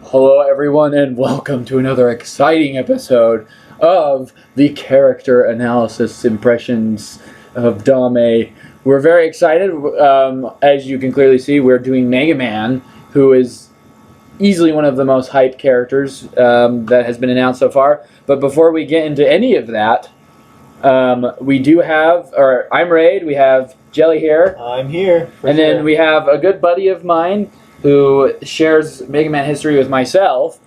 Hello, everyone, and welcome to another exciting episode of the character analysis impressions of Dame. We're very excited. As you can clearly see, we're doing Mega Man, who is easily one of the most hyped characters that has been announced so far. But before we get into any of that, we do have, or I'm Raid, we have Jelly here. I'm here. And then we have a good buddy of mine who shares Mega Man history with myself.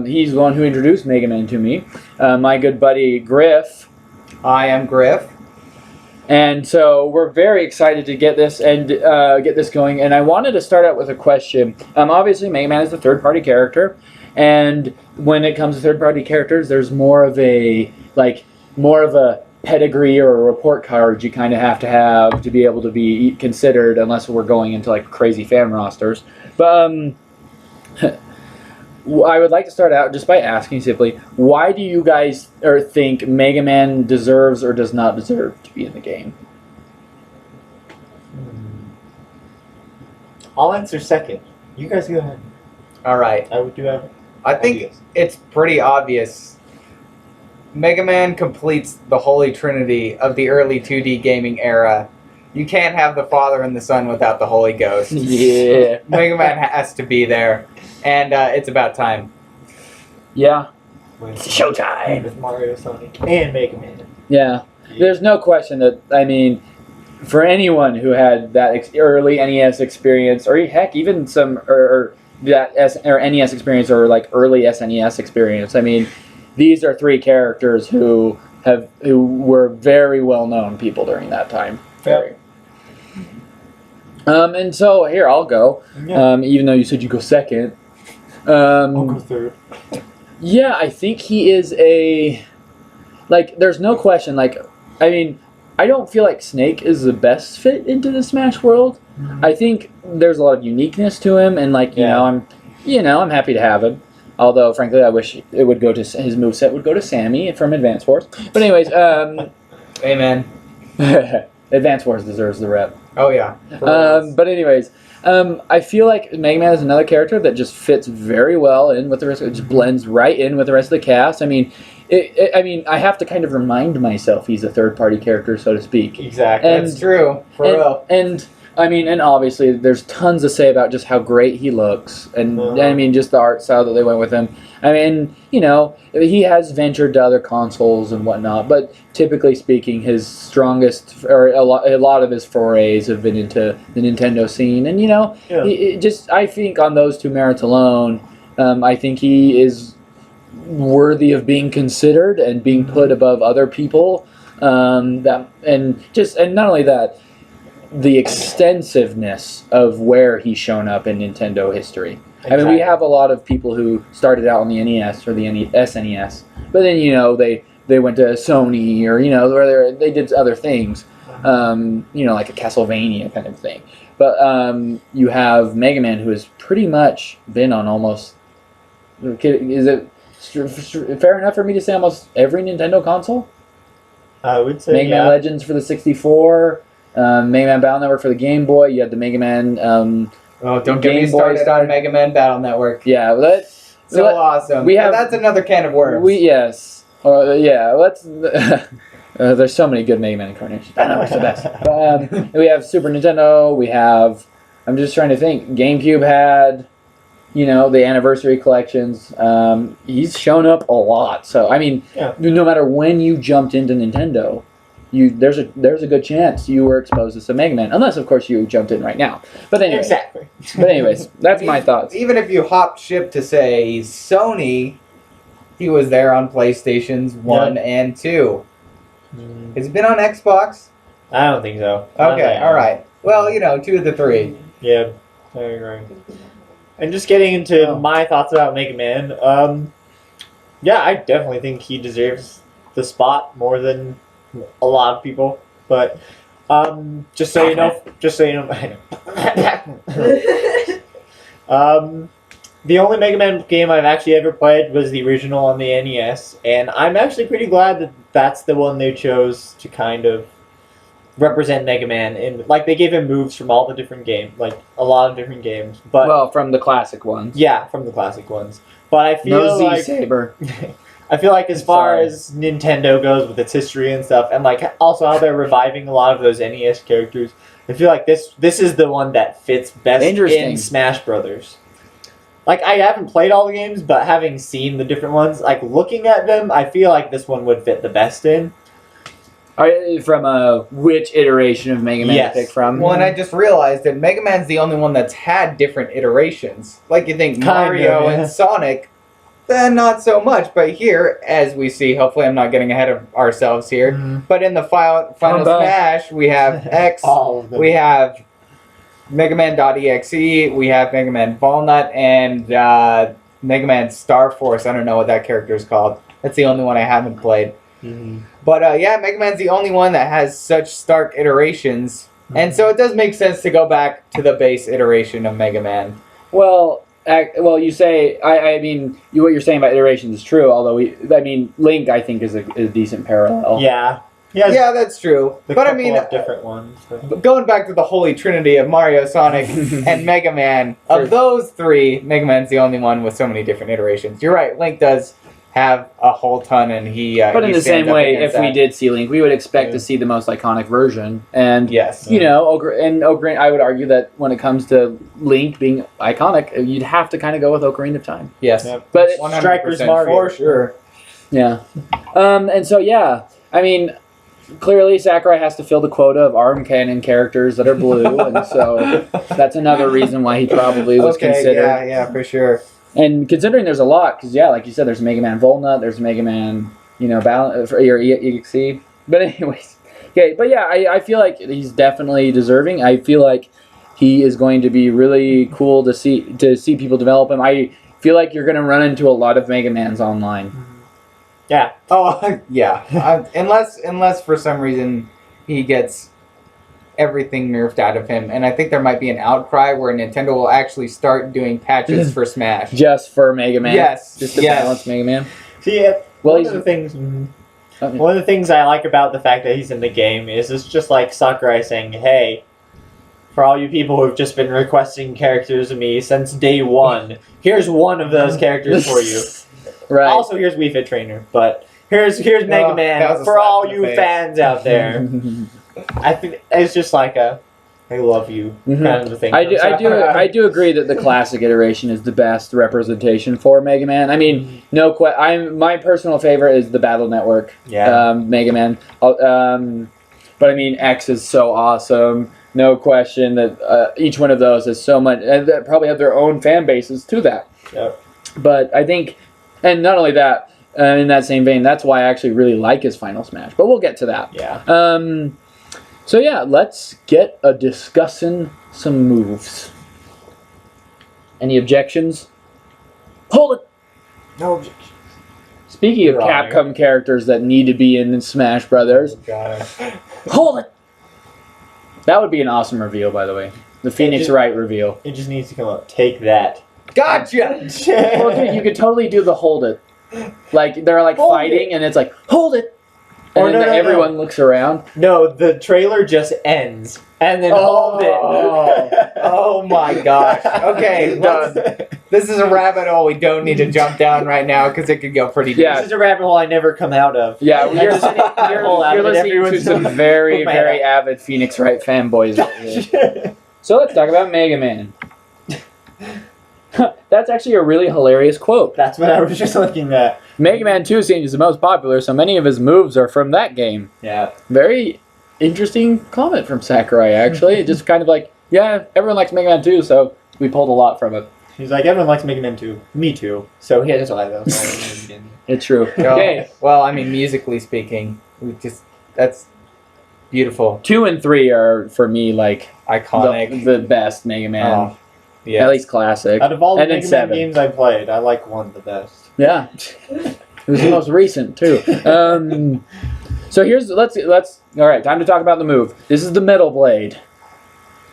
He's the one who introduced Mega Man to me. My good buddy Griff. I am Griff. And so we're very excited to get this and get this going. And I wanted to start out with a question. Obviously, Mega Man is a third-party character, and when it comes to third-party characters, there's more of a pedigree or a report card you kind of have to be able to be considered, unless we're going into like crazy fan rosters. But I would like to start out just by asking simply, why do you guys think Mega Man deserves or does not deserve to be in the game? I'll answer second. You guys go ahead. All right. I would do have. I think it's pretty obvious. Mega Man completes the holy trinity of the early 2D gaming era. You can't have the Father and the Son without the Holy Ghost. Yeah. Mega Man has to be there, and it's about time. Yeah. It's showtime. With Mario, Sonic, and Mega Man. Yeah. There's no question that, I mean, for anyone who had that early NES experience, or heck, even some or that NES experience or like early SNES experience, I mean, these are three characters who were very well known people during that time. Yep. And so here I'll go. Yeah. Even though you said you go second. I'll go third. Yeah, I think he is there's no question. Like, I mean, I don't feel like Snake is the best fit into the Smash world. Mm-hmm. I think there's a lot of uniqueness to him, and I'm happy to have him. Although, frankly, I wish it would go to his moveset would go to Sammy from Advance Wars. But anyways, Amen. Advance Wars deserves the rep. Oh yeah. But anyways, I feel like Mega Man is another character that just fits very well in with the rest. It just blends right in with the rest of the cast. I mean, I have to kind of remind myself he's a third-party character, so to speak. Exactly. That's true. For real. And I mean, and obviously, there's tons to say about just how great he looks, and I mean, just the art style that they went with him. I mean, he has ventured to other consoles and whatnot, but typically speaking, his strongest, or a lot of his forays have been into the Nintendo scene, and I think on those two merits alone, I think he is worthy of being considered and being put above other people. And not only that, the extensiveness of where he's shown up in Nintendo history. Exactly. I mean, we have a lot of people who started out on the NES or the SNES, but then they went to Sony or where they did other things, like a Castlevania kind of thing. But you have Mega Man, who has pretty much been on almost. Is it fair enough for me to say almost every Nintendo console? I would say Mega Man Legends for the 64. Mega Man Battle Network for the Game Boy. You had the Mega Man. Don't get me started on Mega Man Battle Network. Yeah, awesome. That's another can of worms. Let's. There's so many good Mega Man incarnations. Battle Network's the best. But, we have Super Nintendo. We have. I'm just trying to think. GameCube had. The anniversary collections. He's shown up a lot. So I mean, no matter when you jumped into Nintendo. There's a good chance you were exposed to some Mega Man, unless of course you jumped in right now. But anyway, exactly. But anyways, that's my thoughts. Even if you hopped ship to say Sony, he was there on PlayStations 1 and 2. Has he been on Xbox? I don't think so. Okay, all right. Well, 2 of the 3. Yeah, I agree. And just getting into my thoughts about Mega Man, I definitely think he deserves the spot more than a lot of people, but just so you know, the only Mega Man game I've actually ever played was the original on the NES, and I'm actually pretty glad that that's the one they chose to kind of represent Mega Man, and like they gave him moves from all the different games, like a lot of different games. But Well, from the classic ones. yeah, from the classic ones. But I feel No Z like Saber. I feel like as far Sorry. as Nintendo goes with its history and stuff, and like also how they're reviving a lot of those NES characters, I feel like this is the one that fits best Interesting. in Smash Brothers. Like I haven't played all the games, but having seen the different ones, like looking at them, I feel like this one would fit the best in. From which iteration of Mega Man Yes. to pick from? Well, and I just realized that Mega Man's the only one that's had different iterations. Like you think Kind of, Mario yeah. and Sonic, not so much. But here, as we see, hopefully I'm not getting ahead of ourselves here. But in the final I'm back. Smash, we have X, All of them. we have Mega Man.exe, we have Mega Man Walnut, and Mega Man Star Force. I don't know what that character is called. That's the only one I haven't played. Mhm. But yeah, Mega Man's the only one that has such stark iterations. And so it does make sense to go back to the base iteration of Mega Man. Well, you say. I mean, what you're saying about iterations is true. Although Link, I think, is a decent parallel. Yeah. Yeah. Yeah, that's true. The But I couple mean, of different ones. But going back to the holy trinity of Mario, Sonic, and Mega Man, of those three, Mega Man's the only one with so many different iterations. You're right, Link does have a whole ton, and he. But in he the same stands up way, if against we that. did see Link, we would expect Yeah. to see the most iconic version. And Yes. you know, Ocarina. I would argue that when it comes to Link being iconic, you'd have to kind of go with Ocarina of Time. Yes. Yep. But 100% Striker's Mario. for sure. yeah, and so yeah, I mean, clearly Sakurai has to fill the quota of ARM canon characters that are blue, and so that's another reason why he probably was Okay, considered. yeah, for sure. And considering there's a lot, because yeah, like you said, there's Mega Man Volnut, there's Mega Man, for your EXE. But anyways, okay, but yeah, I feel like he's definitely deserving. I feel like he is going to be really cool to see people develop him. I feel like you're going to run into a lot of Mega Mans online. yeah. Oh yeah. Unless for some reason he gets everything nerfed out of him, and I think there might be an outcry where Nintendo will actually start doing patches for Smash. Just for Mega Man. Yes. Just to yes. balance Mega Man. See, Well, one he's of the things. Okay. One of the things I like about the fact that he's in the game is it's just like Sakurai saying, "Hey, for all you people who've just been requesting characters of me since day one, here's one of those characters for you. Right. Also, here's Wii Fit Trainer, but here's Mega that was Man a for slap all in the you face. fans out there." I think it's just like a "I love you" Mhm. kind of a thing. I do agree that the classic iteration is the best representation for Mega Man. I mean, my personal favorite is the Battle Network. Yeah. Mega Man. But I mean, X is so awesome. No question that each one of those has so much, and they probably have their own fan bases to that. Yep. But I think, and not only that, in that same vein, that's why I actually really like his Final Smash. But we'll get to that. Yeah. So yeah, let's get discussing some moves. Any objections? Hold it. No objection. Speaking of Your Honor. Capcom characters that need to be in Smash Brothers, hold it. That would be an awesome reveal, by the way. The Phoenix just- Wright reveal. It just needs to come up. Take that. Gotcha. Well, dude, you could totally do the hold it. Like they're like Hold fighting, and it's like hold it. And Or then no, everyone looks around. No, the trailer just ends, and then hold it. Oh my gosh. Okay, this is a rabbit hole we don't need to jump down right now because it could go pretty deep. Yeah. This is a rabbit hole I never come out of. Yeah, I you're, just hole out you're of it. listening to Everyone's some very, my very head. avid Phoenix Wright fanboys. Right here. So let's talk about Mega Man. That's actually a really hilarious quote. That's what I was just looking at. Mega Man 2 seems the most popular, so many of his moves are from that game. Yeah. Very interesting comment from Sakurai, actually. Just kind of like, yeah, everyone likes Mega Man 2, so we pulled a lot from it. He's like, everyone likes Mega Man 2. Me too. So yeah, that's why though. It's true. Well, Okay, well, I mean, musically speaking, that's beautiful, 2 and 3 are, for me, like, iconic. the best Mega Man. Oh, yeah. At least classic. Out of all the And then Mega 7. Man games I played, I like 1 the best. Yeah, it was the most recent too. So let's all right. Time to talk about the move. This is the Metal Blade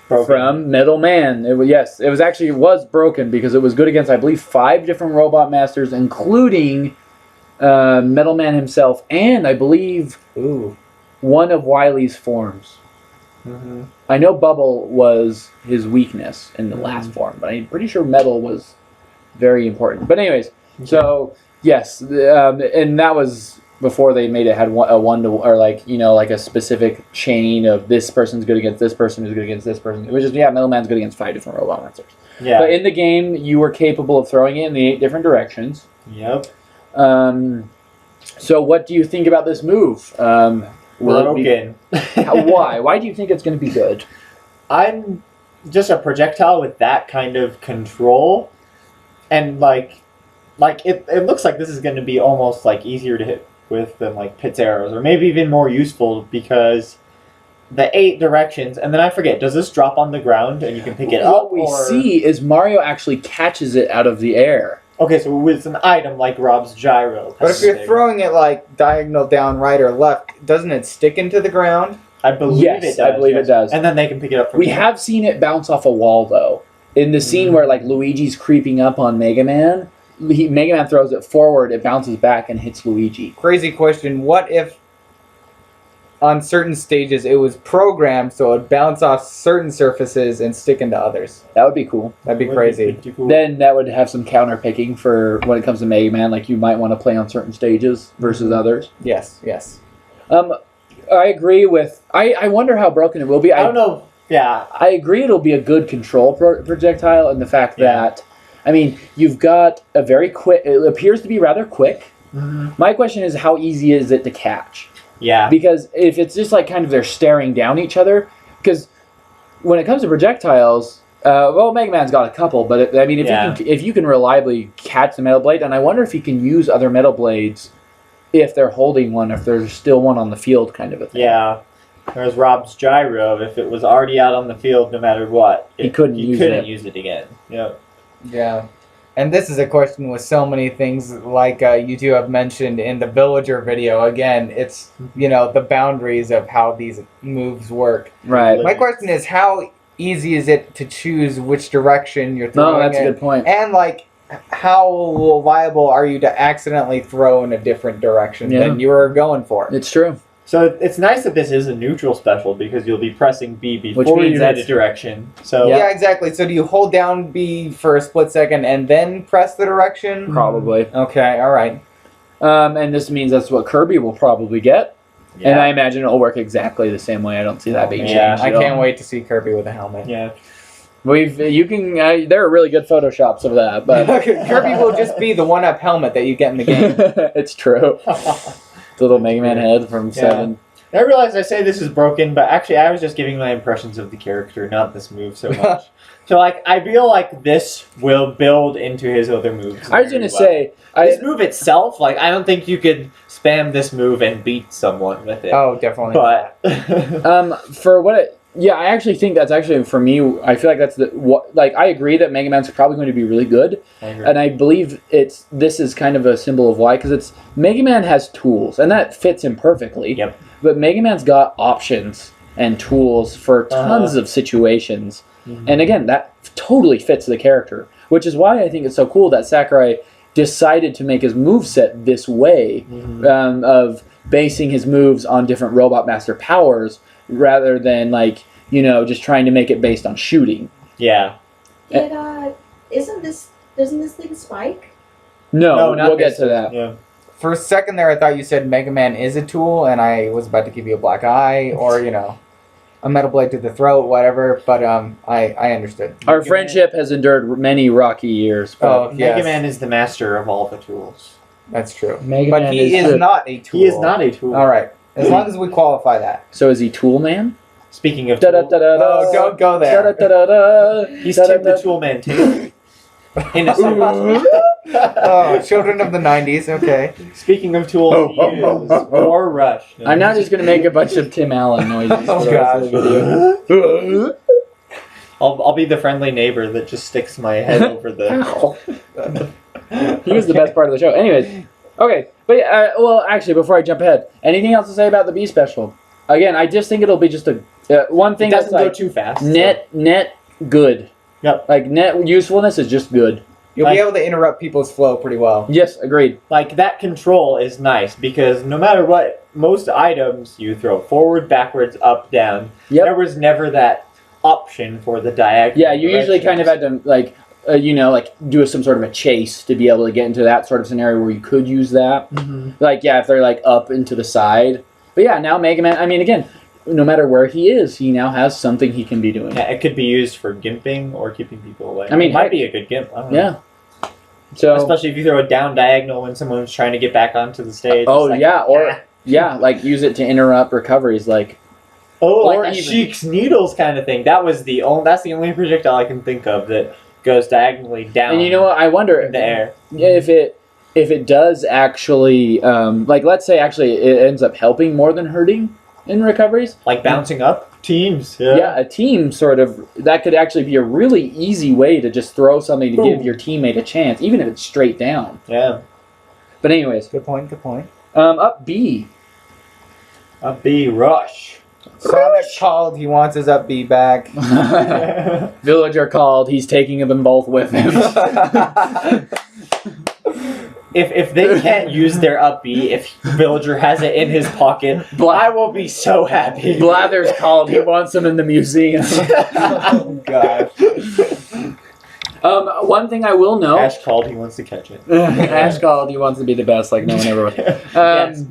from Metal Man. It was broken because it was good against, I believe, 5 different Robot Masters, including Metal Man himself, and I believe Ooh. one of Wily's forms. Mm-hmm. I know Bubble was his weakness in the last form, but I'm pretty sure Metal was very important. But anyways, so yes, and that was before they made it had a one to, or like like a specific chain of this person's good against this person who's good against this person. It was just Middleman's good against 5 different robot monsters. Yeah. But in the game, you were capable of throwing it in the 8 different directions. Yep. So what do you think about this move? Will it be- Broken. why? Why do you think it's going to be good? I'm just a projectile with that kind of control, and like it looks like this is going to be almost like easier to hit with than like Pit's arrows, or maybe even more useful because the 8 directions. And then I forget, does this drop on the ground and you can pick it up? What we or... see is Mario actually catches it out of the air. Okay, so with an item like Rob's gyro. But if you're throwing it like diagonal down, right or left, doesn't it stick into the ground? I believe Yes, it does. I believe it does. And then they can pick it up from We there. have seen it bounce off a wall though. In the scene where like Luigi's creeping up on Mega Man, Mega Man throws it forward, it bounces back and hits Luigi. Crazy question. What if on certain stages it was programmed so it would bounce off certain surfaces and stick into others? That would be cool. That'd be Would crazy. pretty cool. Then that would have some counter picking for when it comes to Mega Man. Like you might want to play on certain stages versus others. Yes, yes. I agree with. I wonder how broken it will be. I don't know. Yeah. I agree it'll be a good control projectile, and the fact Yeah. that, I mean, you've got a very quick. It appears to be rather quick. Mm-hmm. My question is, how easy is it to catch? Yeah. Because if it's just like kind of they're staring down each other, because when it comes to projectiles, Mega Man's got a couple, but I mean, if you can reliably catch the metal blade, and I wonder if you can use other metal blades if they're holding one, if there's still one on the field, kind of a thing. Yeah. Whereas Rob's gyro, if it was already out on the field, no matter what, He couldn't use it. use it again. Yep. Yeah. And this is a question with so many things like you two have mentioned in the Villager video. Again, it's, the boundaries of how these moves work. Right. My question is, how easy is it to choose which direction you're throwing No, that's a in? good point. And, like, how viable are you to accidentally throw in a different direction than you were going for? It's true. So it's nice that this is a neutral special because you'll be pressing B before means you hit a that's- direction. So Yeah, exactly. So do you hold down B for a split second and then press the direction? Probably. Okay, all right. And this means that's what Kirby will probably get. yeah. And I imagine it'll work exactly the same way. I don't see that being Yeah, changed. I at all. can't wait to see Kirby with a helmet. yeah. There are really good Photoshops of that, but Kirby will just be the one-up helmet that you get in the game. it's true. The little Mega Man head from 7. I realize I say this is broken, but actually I was just giving my impressions of the character, not this move so much. So I feel like this will build into his other moves. I was going to very well. say, This move itself, I don't think you could spam this move and beat someone with it. Oh, definitely. But for what it... Yeah, I actually think that's actually, for me, I feel like that's I agree that Mega Man's probably going to be really good. I agree. And I believe this is kind of a symbol of why, because Mega Man has tools, and that fits him perfectly. Yep. But Mega Man's got options and tools for tons of situations. Mhm. And again, that totally fits the character, which is why I think it's so cool that Sakurai decided to make his moveset this way, of basing his moves on different Robot Master powers, rather than just trying to make it based on shooting. Yeah. Doesn't this thing spike? No, not we'll get this. to that. Yeah. For a second there, I thought you said Mega Man is a tool, and I was about to give you a black eye or, a metal blade to the throat, whatever. But I understood. Our friendship has endured many rocky years. But Oh, Mega yes. Man is the master of all the tools. That's true. Mega But Man he is the- not a tool. He is not a tool. All right. As long as we qualify that. So is he Tool Man? Speaking of Da da tool, da da da. Oh, don't go there. Da da da da. he's Tim the Tool Man too. In a sense. Oh, children of the 90s. Okay. Speaking of tools, he is War Rush. I'm not just gonna make a bunch of Tim Allen noises. Oh, for the rest of the video. I'll be the friendly neighbor that just sticks my head over the. Ow. He was the best part of the show. Anyways, okay, but actually, before I jump ahead, anything else to say about the B special? Again, I just think it'll be just a one thing It that's doesn't go like too fast. net good. Yep. Like net usefulness is just good. You'll be able to interrupt people's flow pretty well. Yes, agreed. Like, that control is nice because no matter what, most items you throw forward, backwards, up, down. Yep. There was never that option for the diagonal. Yeah, you usually kind of directions. had to like do some sort of a chase to be able to get into that sort of scenario where you could use that. Mhm. Like, yeah, if they're like up and to the side. But yeah, now Mega Man. I mean, again, no matter where he is, he now has something he can be doing. Yeah, it could be used for gimping or keeping people away. I mean, it might heck- be a good gimp. I don't know. Yeah. So. Especially if you throw a down diagonal when someone's trying to get back onto the stage. Oh It's like, yeah, or ah. yeah, like use it to interrupt recoveries. Like Like or a even- Sheik's Needles kind of thing. That's the only projectile I can think of that goes diagonally down and you know what? I wonder in the air. if it does actually like let's say actually it ends up helping more than hurting in recoveries. Like bouncing up teams. Yeah, a team sort of that could actually be a really easy way to just throw something to give Boom. your teammate a chance, even if it's straight down. Yeah. But anyways, Good point. Good point. up B. A B rush. Sonic called. He wants his up B back. Villager called. He's taking them both with him. If they can't use their up B, if Villager has it in his pocket, I will be so happy. Blather's called. He wants them in the museum. Oh God. One thing I will know. Ash called, he wants to catch it. Ash called. He wants to be the best, like no one ever was. Yes.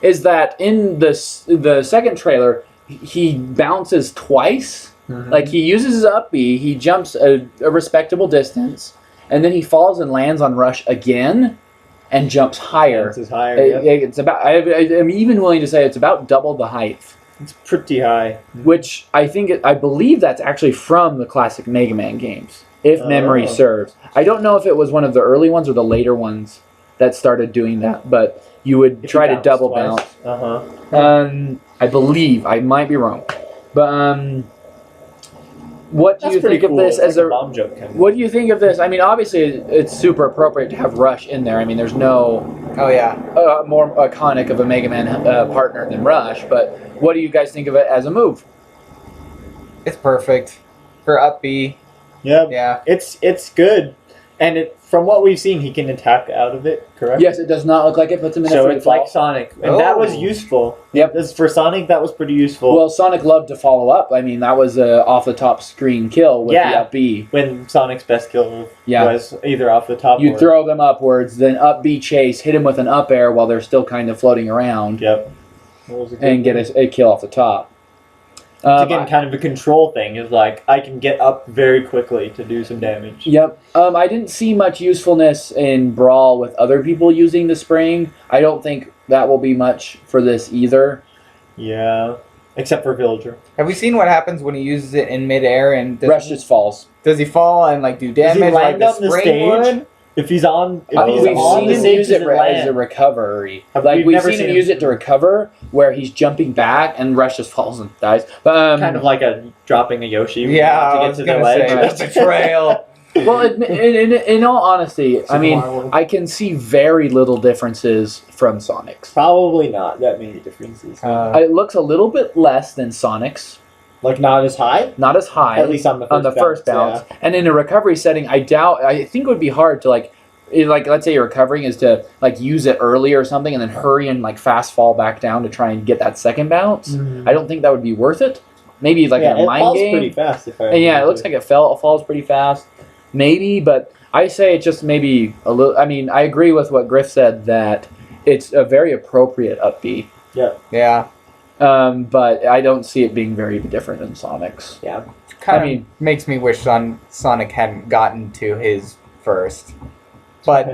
Is that in the second trailer? He bounces twice. Mhm. Like he uses his up B. He jumps a respectable distance, and then he falls and lands on Rush again, and jumps higher. This is higher. Yep. It's about. I'm even willing to say it's about double the height. It's pretty high. Which I believe that's actually from the classic Mega Man games, if memory Oh. serves. I don't know if it was one of the early ones or the later ones that started doing that, but you would If try you to double twice. bounce. Uh-huh. I believe I might be wrong, but what do That's you pretty think cool. of this It's as like a? bomb joke kind of. What do you think of this? I mean, obviously it's super appropriate to have Rush in there. I mean, there's no Oh yeah. more iconic of a Mega Man partner than Rush, but what do you guys think of it as a move? It's perfect for up B. Yeah. Yeah. It's good. And from what we've seen, he can attack out of it, correct? Yes, it does not look like it puts him in a So free it's fall. like Sonic. And that was Oh. useful. Yep. For Sonic, that was pretty useful. Well, Sonic loved to follow up. I mean, that was a off the top screen kill with the Yeah. up B. when Sonic's best kill move Yeah. was either off the top You or... throw them upwards, then up B chase, hit him with an up air while they're still kind of floating around, Yep. That was a good and get move. a kill off the top. It's again kind of a control thing. Is like I can get up very quickly to do some damage. Yep. I didn't see much usefulness in Brawl with other people using the spring. I don't think that will be much for this either. Yeah. Except for Villager. Have we seen what happens when he uses it in midair and Rush just falls. does he fall and like do Does he damage like land the on the spring stage? would? If he's on, We've on seen the him stage, use it does as a land? recovery. Have- Like we've we've never seen him seen use him- it to recover, where he's jumping back and Rush just falls and dies. But Kind of like a dropping a Yoshi. Yeah, to I get was to the gonna ledge. say Right. betrayal. well, in all honesty, I mean, I can see very little differences from Sonic's. Probably not that many differences. It looks a little bit less than Sonic's, Like not as high. not as high. At least on the first bounce. And in a recovery setting, I think it would be hard to like let's say you're recovering is to like use it early or something and then hurry and like fast fall back down to try and get that second bounce. Mhm. I don't think that would be worth it. Maybe like Yeah, in a it mind falls game. pretty fast. If I And yeah, it remember. looks like it falls pretty fast. Maybe, but I say it's just maybe a little. I mean, I agree with what Griff said that it's a very appropriate up B. Yeah. But I don't see it being very different than Sonic's. Kind of I mean- makes me wish Sonic hadn't gotten to his first. But,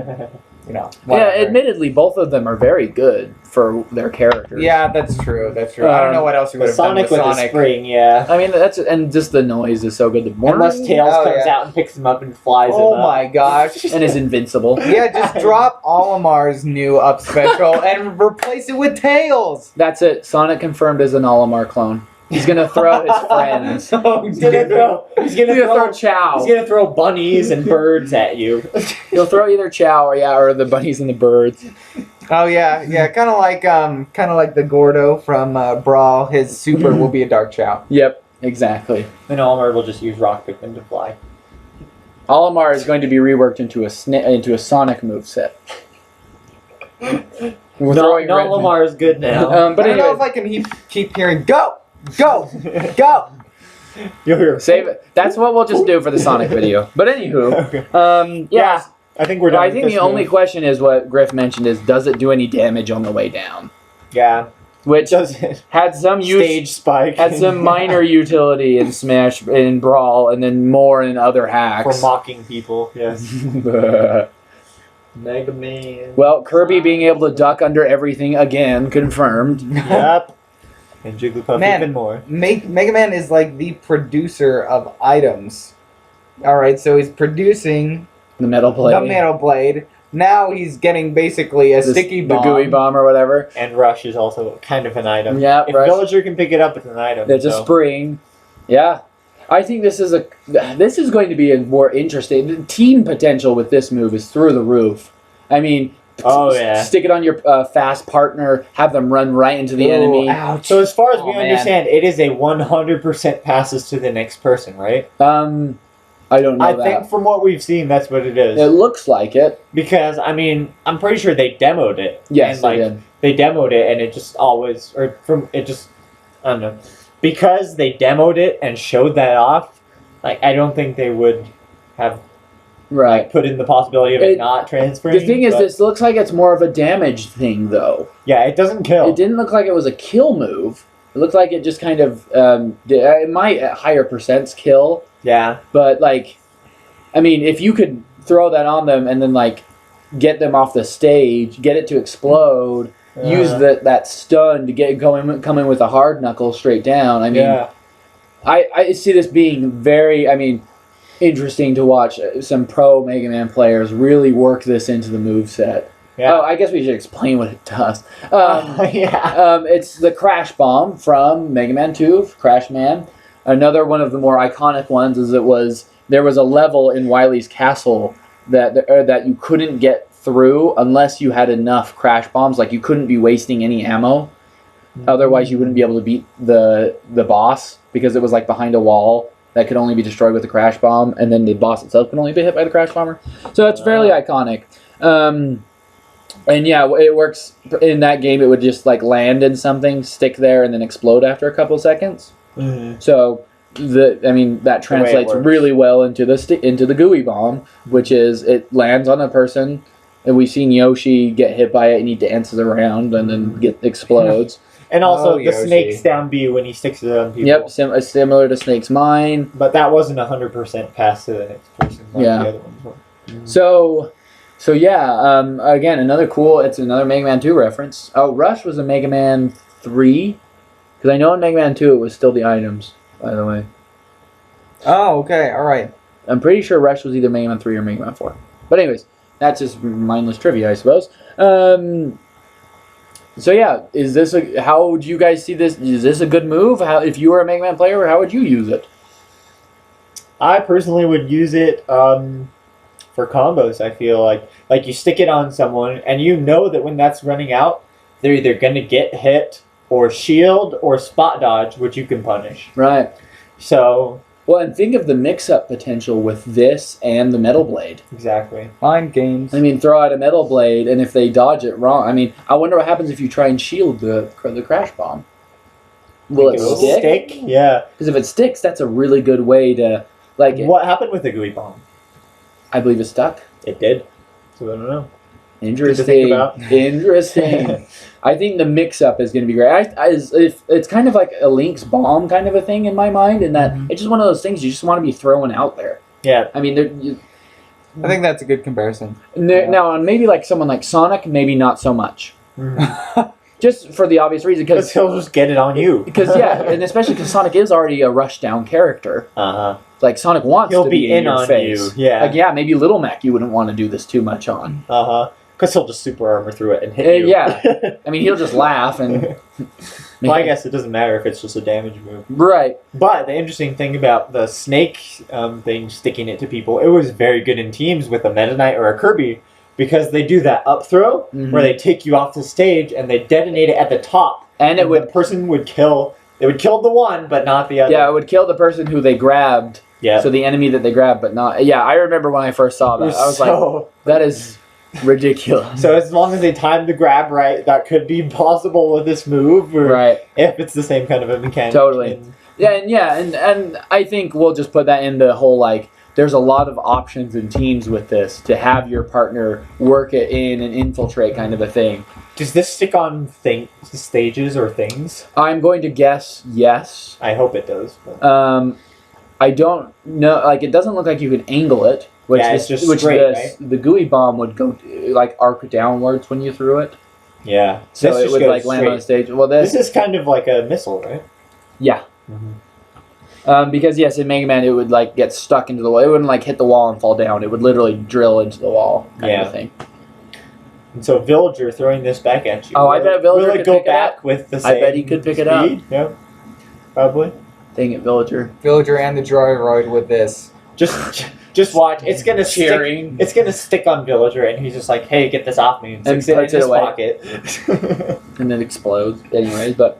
you know. Yeah, whatever. admittedly, both of them are very good for their characters. Yeah, that's true. That's true. I don't know what else he would The have done Sonic with with a Sonic. spring, yeah. I mean and just the noise is so good. The Unless morning Tails Oh, comes yeah. out and picks him up and flies him Oh up. my gosh. and is invincible. Yeah, just drop Olimar's new up special and replace it with Tails. That's it. Sonic confirmed as an Olimar clone. He's gonna throw his friends. Oh, He's gonna throw. He's He's gonna gonna throw throw. Chow. He's gonna throw bunnies and birds at you. He'll throw either Chow or the bunnies and the birds. Oh yeah, kind of like the Gordo from Brawl. His super will be a Dark Chow. Yep, exactly. And Olimar will just use Rock Pikmin to fly. Olimar is going to be reworked into a Sonic moveset. We're No, throwing red- Lamar is good now. But I don't know anyway, if I can keep hearing go, go, go. You'll hear. save it. That's what we'll just do for the Sonic video. But anywho, Okay. yeah. I think we're done. I with think this the only move. question is what Griff mentioned is, does it do any damage on the way down? Yeah. Which Does it? had some Stage spike. had some minor utility in Smash, in Brawl, and then more in other for hacks. mocking people. Yes. Mega Man. Well, Kirby being able to duck under everything again, confirmed. Yep. And Jigglypuff Man. even more. Mega Man is like the producer of items. All right, so he's producing The Metal Blade. the Metal Blade. Now he's getting basically a sticky The bomb. gooey bomb or whatever. And Rush is also kind of an item. Yeah, If Rush. Villager can pick it up, it's an item. It's a so. spring. Yeah. I think this is going to be a more interesting. The team potential with this move is through the roof. I mean, Oh, yeah. stick it on your fast partner, have them run right into the Ooh, enemy. Ouch. So as far as Oh, we man. understand, it is a 100% passes to the next person, right? I don't know I that. think from what we've seen, that's what it is. It looks like it. Because I mean, I'm pretty sure they demoed it. Yes, and, like, they did. they demoed it, and it just always, or from it just, I don't know, because they demoed it and showed that off. Like, I don't think they would have Right. put in the possibility of it, It- not transferring. The thing is, but- this looks like it's more of a damage thing, though. yeah, it doesn't kill. It didn't look like it was a kill move. It looked like it just kind of, it might at higher percents kill, Yeah, but, like, I mean, if you could throw that on them and then, like, get them off the stage, get it to explode, use that stun to get going, come in with a hard knuckle straight down. I mean, yeah, I see this being very, interesting to watch some pro Mega Man players really work this into the moveset. yeah, Oh, I guess we should explain what it does. yeah. It's the Crash Bomb from Mega Man 2, Crash Man. Another one of the more iconic ones is there was a level in Wily's Castle that you couldn't get through unless you had enough Crash Bombs. Like, you couldn't be wasting any ammo. Otherwise, you wouldn't be able to beat the boss because it was like behind a wall that could only be destroyed with the Crash Bomb, and then the boss itself can only be hit by the Crash Bomber. So it's fairly iconic. And yeah, it works in that game. It would just like land in something, stick there, and then explode after a couple of seconds. Mhm. So that translates works. really well into the gooey bomb, which is it lands on a person, and we've seen Yoshi get hit by it and he dances around and then explodes. And also Oh, the Yoshi. snake's down B when he sticks it on people. Yep, similar to Snake's Mine. But that wasn't 100% pass to the next person. Like Yeah. The other ones were. So yeah, again, it's another Mega Man 2 reference. Oh, Rush was a Mega Man 3? Because I know in Mega Man 2 it was still the items, by the way. Oh, okay, all right. I'm pretty sure Rush was either Mega Man 3 or Mega Man 4. But anyways, that's just mindless trivia, I suppose. So yeah, how would you guys see this? Is this a good move? If you were a Mega Man player, how would you use it? I personally would use it for combos. I feel like you stick it on someone, and you know that when that's running out, they're either gonna get hit or shield or spot dodge, which you can punish. Right. So Well, and think of the mix-up potential with this and the Metal Blade. exactly. Mind games. I mean, throw out a Metal Blade, and if they dodge it wrong, I mean, I wonder what happens if you try and shield the Crash Bomb. Will it Think it'll stick? Yeah. Because if it sticks, that's a really good way to, like, What happened with the gooey bomb? I believe it stuck. It did. So I don't know. Interesting. about. Interesting. I think the mix-up is going to be great. It's kind of like a Link's bomb kind of a thing in my mind, in that it's just one of those things you just want to be throwing out there. Yeah. I mean, I think that's a good comparison. now on maybe like someone like Sonic, maybe not so much. Because Just for the obvious reason, because he'll just get it on you. yeah, and especially because Sonic is already a rushdown character. Uh-huh. Like Sonic wants He'll to be in your on face. you. Yeah. Like yeah, maybe Little Mac you wouldn't want to do this too much on. Uh-huh. Because he'll just super armor through it and hit you. Yeah. I mean, he'll just laugh and. Well, I guess it doesn't matter if it's just a damage move. Right. But the interesting thing about the snake thing sticking it to people, it was very good in teams with a Meta Knight or a Kirby because they do that up throw where they take you off the stage and they detonate it at the top. And it would the person would kill. It would kill the one, but not the other. Yeah, it would kill the person who they grabbed Yeah. So the enemy that they grab, but not. Yeah, I remember when I first saw that. I was like, that is ridiculous. So as long as they time the grab right, that could be possible with this move, or Right. if it's the same kind of a mechanic. Totally. And- And I think we'll just put that in the whole like. There's a lot of options in teams with this to have your partner work it in and infiltrate kind of a thing. Does this stick on stages or things? I'm going to guess yes. I hope it does. But. I don't know. Like it doesn't look like you could angle it. Which Yeah, it's just straight, the gooey bomb would go like arc downwards when you threw it. Yeah. So This it just would goes like land on the straight. stage. Well, This is kind of like a missile, right? Yeah. Because yes, in Mega Man it would like get stuck into the wall. It wouldn't like hit the wall and fall down. It would literally drill into the wall, kind of a thing. And so Villager throwing this back at you. Oh, I bet Villager will it could go pick it back up. with the I same bet he could pick it up. speed? Yeah, probably. Dang it, Villager. Villager and the Droid with this. Just watch. It's gonna stick. Cheering. It's gonna stick on Villager, and he's just like, "Hey, get this off me!" And And sticks it in puts it his away. pocket. And then explodes. Anyways, but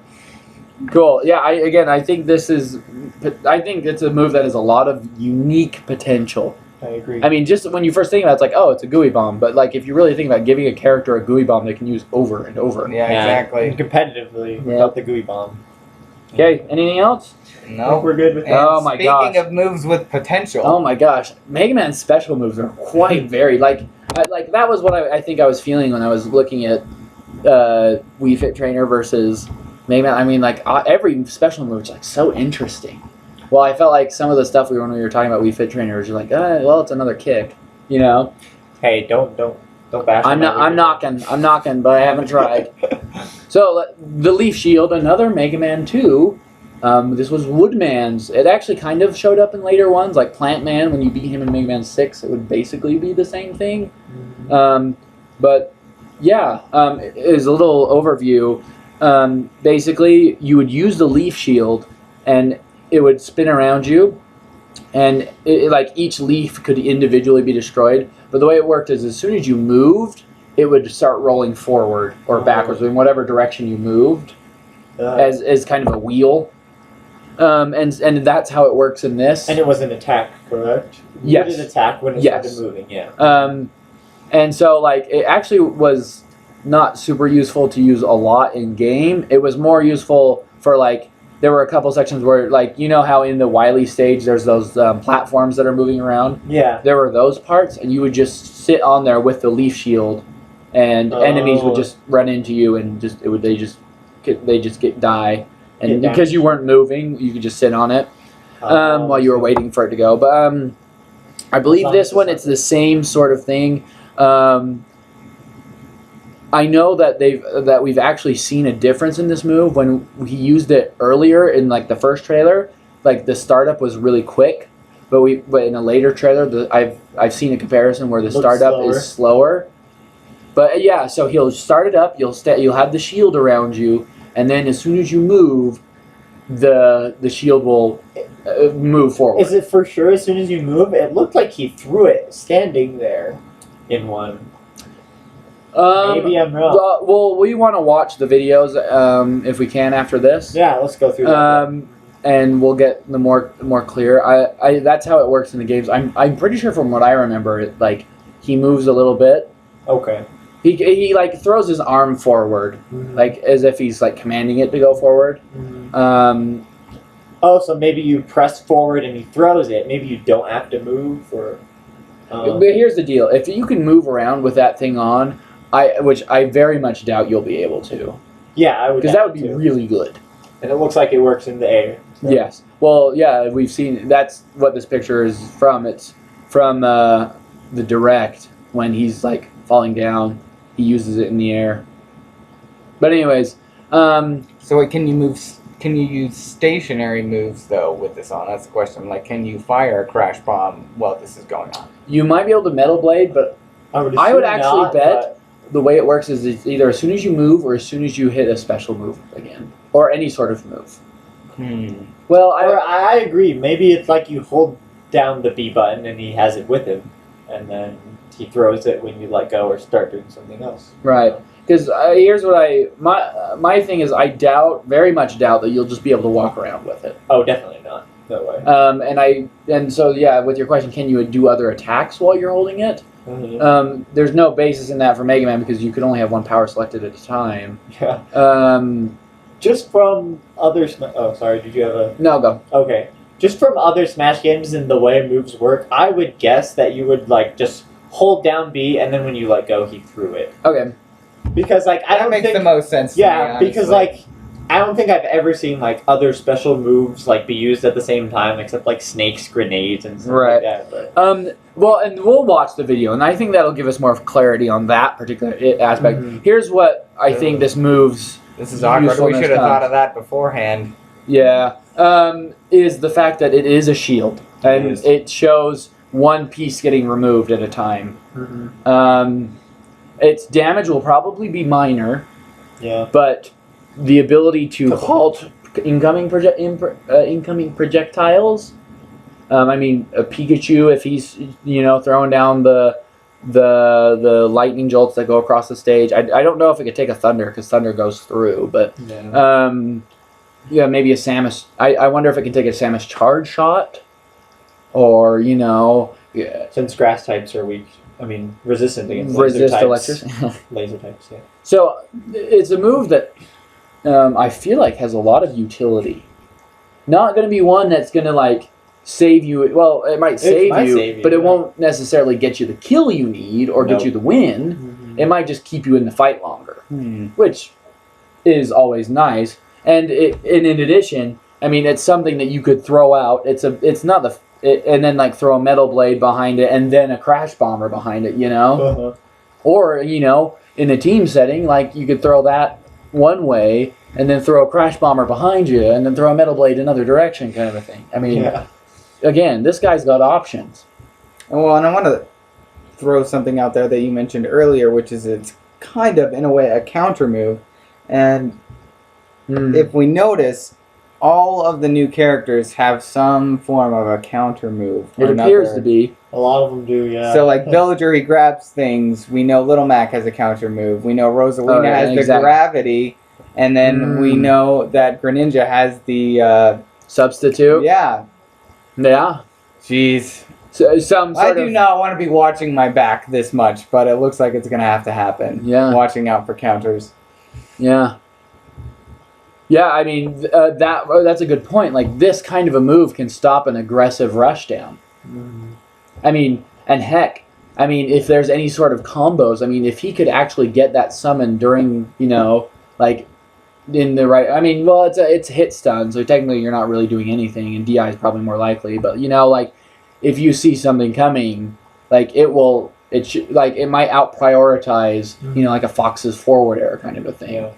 cool. Yeah, I think I think it's a move that has a lot of unique potential. I agree. I mean, just when you first think about it, it's like, oh, it's a gooey bomb. But like, if you really think about giving a character a gooey bomb they can use over and over. Yeah, exactly. And competitively without the gooey bomb. Okay, anything else? I think No. we're good with And that. Oh my speaking gosh. of moves with potential, Oh my gosh, Mega Man's special moves are quite varied. Like that was what I think I was feeling when I was looking at Wii Fit Trainer versus Mega Man. I mean, like every special move is like so interesting. Well, I felt like some of the stuff when we were talking about Wii Fit Trainer was just like, well, it's another kick, you know. Hey, don't bash. I'm knocking, but I haven't tried. So the Leaf Shield, another Mega Man 2. This was Woodman's. It actually kind of showed up in later ones, like Plant Man. When you beat him in Mega Man 6, it would basically be the same thing. But yeah, as a little overview, basically you would use the Leaf Shield, and it would spin around you, and like each leaf could individually be destroyed. But the way it worked is, as soon as you moved, it would start rolling forward or backwards in whatever direction you moved, as kind of a wheel. And that's how it works in this. And it was an attack, correct? Yes. Would it attack when it Yes. started moving? Yeah. And so like it actually was not super useful to use a lot in game. It was more useful for like, there were a couple sections where, like, you know how in the Wily stage there's those platforms that are moving around? Yeah. There were those parts, and you would just sit on there with the leaf shield, and enemies would just run into you, and they just die. And Get because you weren't moving, you could just sit on it while you were waiting for it to go. But I believe this one, it's the same sort of thing. I know that we've actually seen a difference in this move when he used it earlier in like the first trailer. Like the startup was really quick, but in a later trailer, I've seen a comparison where the Looks startup is slower. But yeah, so he'll start it up. You'll have the shield around you, and then as soon as you move, the shield will move forward. Is it for sure as soon as you move? It looked like he threw it standing there in one. Maybe I'm wrong. Well, we want to watch the videos if we can after this. Yeah, let's go through that. And we'll get the more clear. I that's how it works in the games. I'm pretty sure from what I remember, like he moves a little bit. Okay. He like throws his arm forward, like as if he's like commanding it to go forward. Oh, so maybe you press forward and he throws it. Maybe you don't have to move, or. But here's the deal: if you can move around with that thing on, which I very much doubt you'll be able to. Yeah, I would. Because that would be too. really good. And it looks like it works in the air. So. Yes. Well, yeah, we've seen. That's what this picture is from. It's from the direct when he's like falling down. He uses it in the air. But anyways, so wait, can you use stationary moves though with this on? That's the question. Like, can you fire a crash bomb while this is going on? you might be able to Metal Blade, but I would actually not, bet the way it works is it's either as soon as you move or as soon as you hit a special move again, or any sort of move. Well, I agree. Maybe it's like you hold down the B button and he has it with him, and then he throws it when you let go or start doing something else. right. Because here's what my thing is, I very much doubt that you'll just be able to walk around with it. Oh, definitely not. No way. And so yeah, with your question, can you do other attacks while you're holding it? Mhm. There's no basis in that for Mega Man because you can only have one power selected at a time. Yeah. Just from other. Oh, sorry. Did you have a? No, go. Okay. Just from other Smash games and the way moves work, I would guess that you would like just hold down B and then when you let go, he threw it. Okay. Because like I That don't makes think the most sense. To yeah, me, because honestly. like I don't think I've ever seen like other special moves like be used at the same time except like snakes, grenades, and stuff Right. like that. But Well, and we'll watch the video, and I think that'll give us more clarity on that particular aspect. Mhm. Here's what I think this move's This is awkward. We usefulness should have comes. thought of that beforehand. Yeah, is the fact that it is a shield, and It is. it shows one piece getting removed at a time. Mhm. Its damage will probably be minor, yeah. but the ability to halt incoming projectiles. I mean, a Pikachu, if he's throwing down the lightning jolts that go across the stage. I don't know if it could take a Thunder because Thunder goes through, but Yeah. yeah, maybe a Samus. I wonder if it can take a Samus charge shot, or yeah, Since grass types are weak, I mean resistant against resist laser types. electricity. Laser types, yeah. So it's a move that I feel like has a lot of utility. Not going to be one that's going to like save you. Well, it might save you, but it yeah. won't necessarily get you the kill you need or get Nope. you the win. Mhm. It might just keep you in the fight longer, which is always nice. And in addition, I mean, it's something that you could throw out. It's not and then like throw a metal blade behind it and then a crash bomber behind it, Uh-huh. or in a team setting, like you could throw that one way and then throw a crash bomber behind you and then throw a metal blade another direction, kind of a thing. I mean, Yeah. again, this guy's got options. Well, and I want to throw something out there that you mentioned earlier, which is it's kind of, in a way, a counter move. And if we notice, all of the new characters have some form of a counter move. It appears to be. A lot of them do, yeah. So, like, Villager, he grabs things. We know Little Mac has a counter move. We know Rosalina yeah, has the exactly. gravity. And then we know that Greninja has the, Substitute. yeah. Yeah. Jeez. So, some I sort do of. not want to be watching my back this much, but it looks like it's going to have to happen. Yeah. Watching out for counters. Yeah. Yeah, I mean, that's a good point. Like, this kind of a move can stop an aggressive rush down. Mhm. I mean, and heck, I mean, if there's any sort of combos, I mean, if he could actually get that summon during, like, in the right, I mean, well, it's hit stun, so technically you're not really doing anything, and DI is probably more likely, but, like, if you see something coming, like, it might out-prioritize, like a Fox's forward air kind of a thing. Yeah.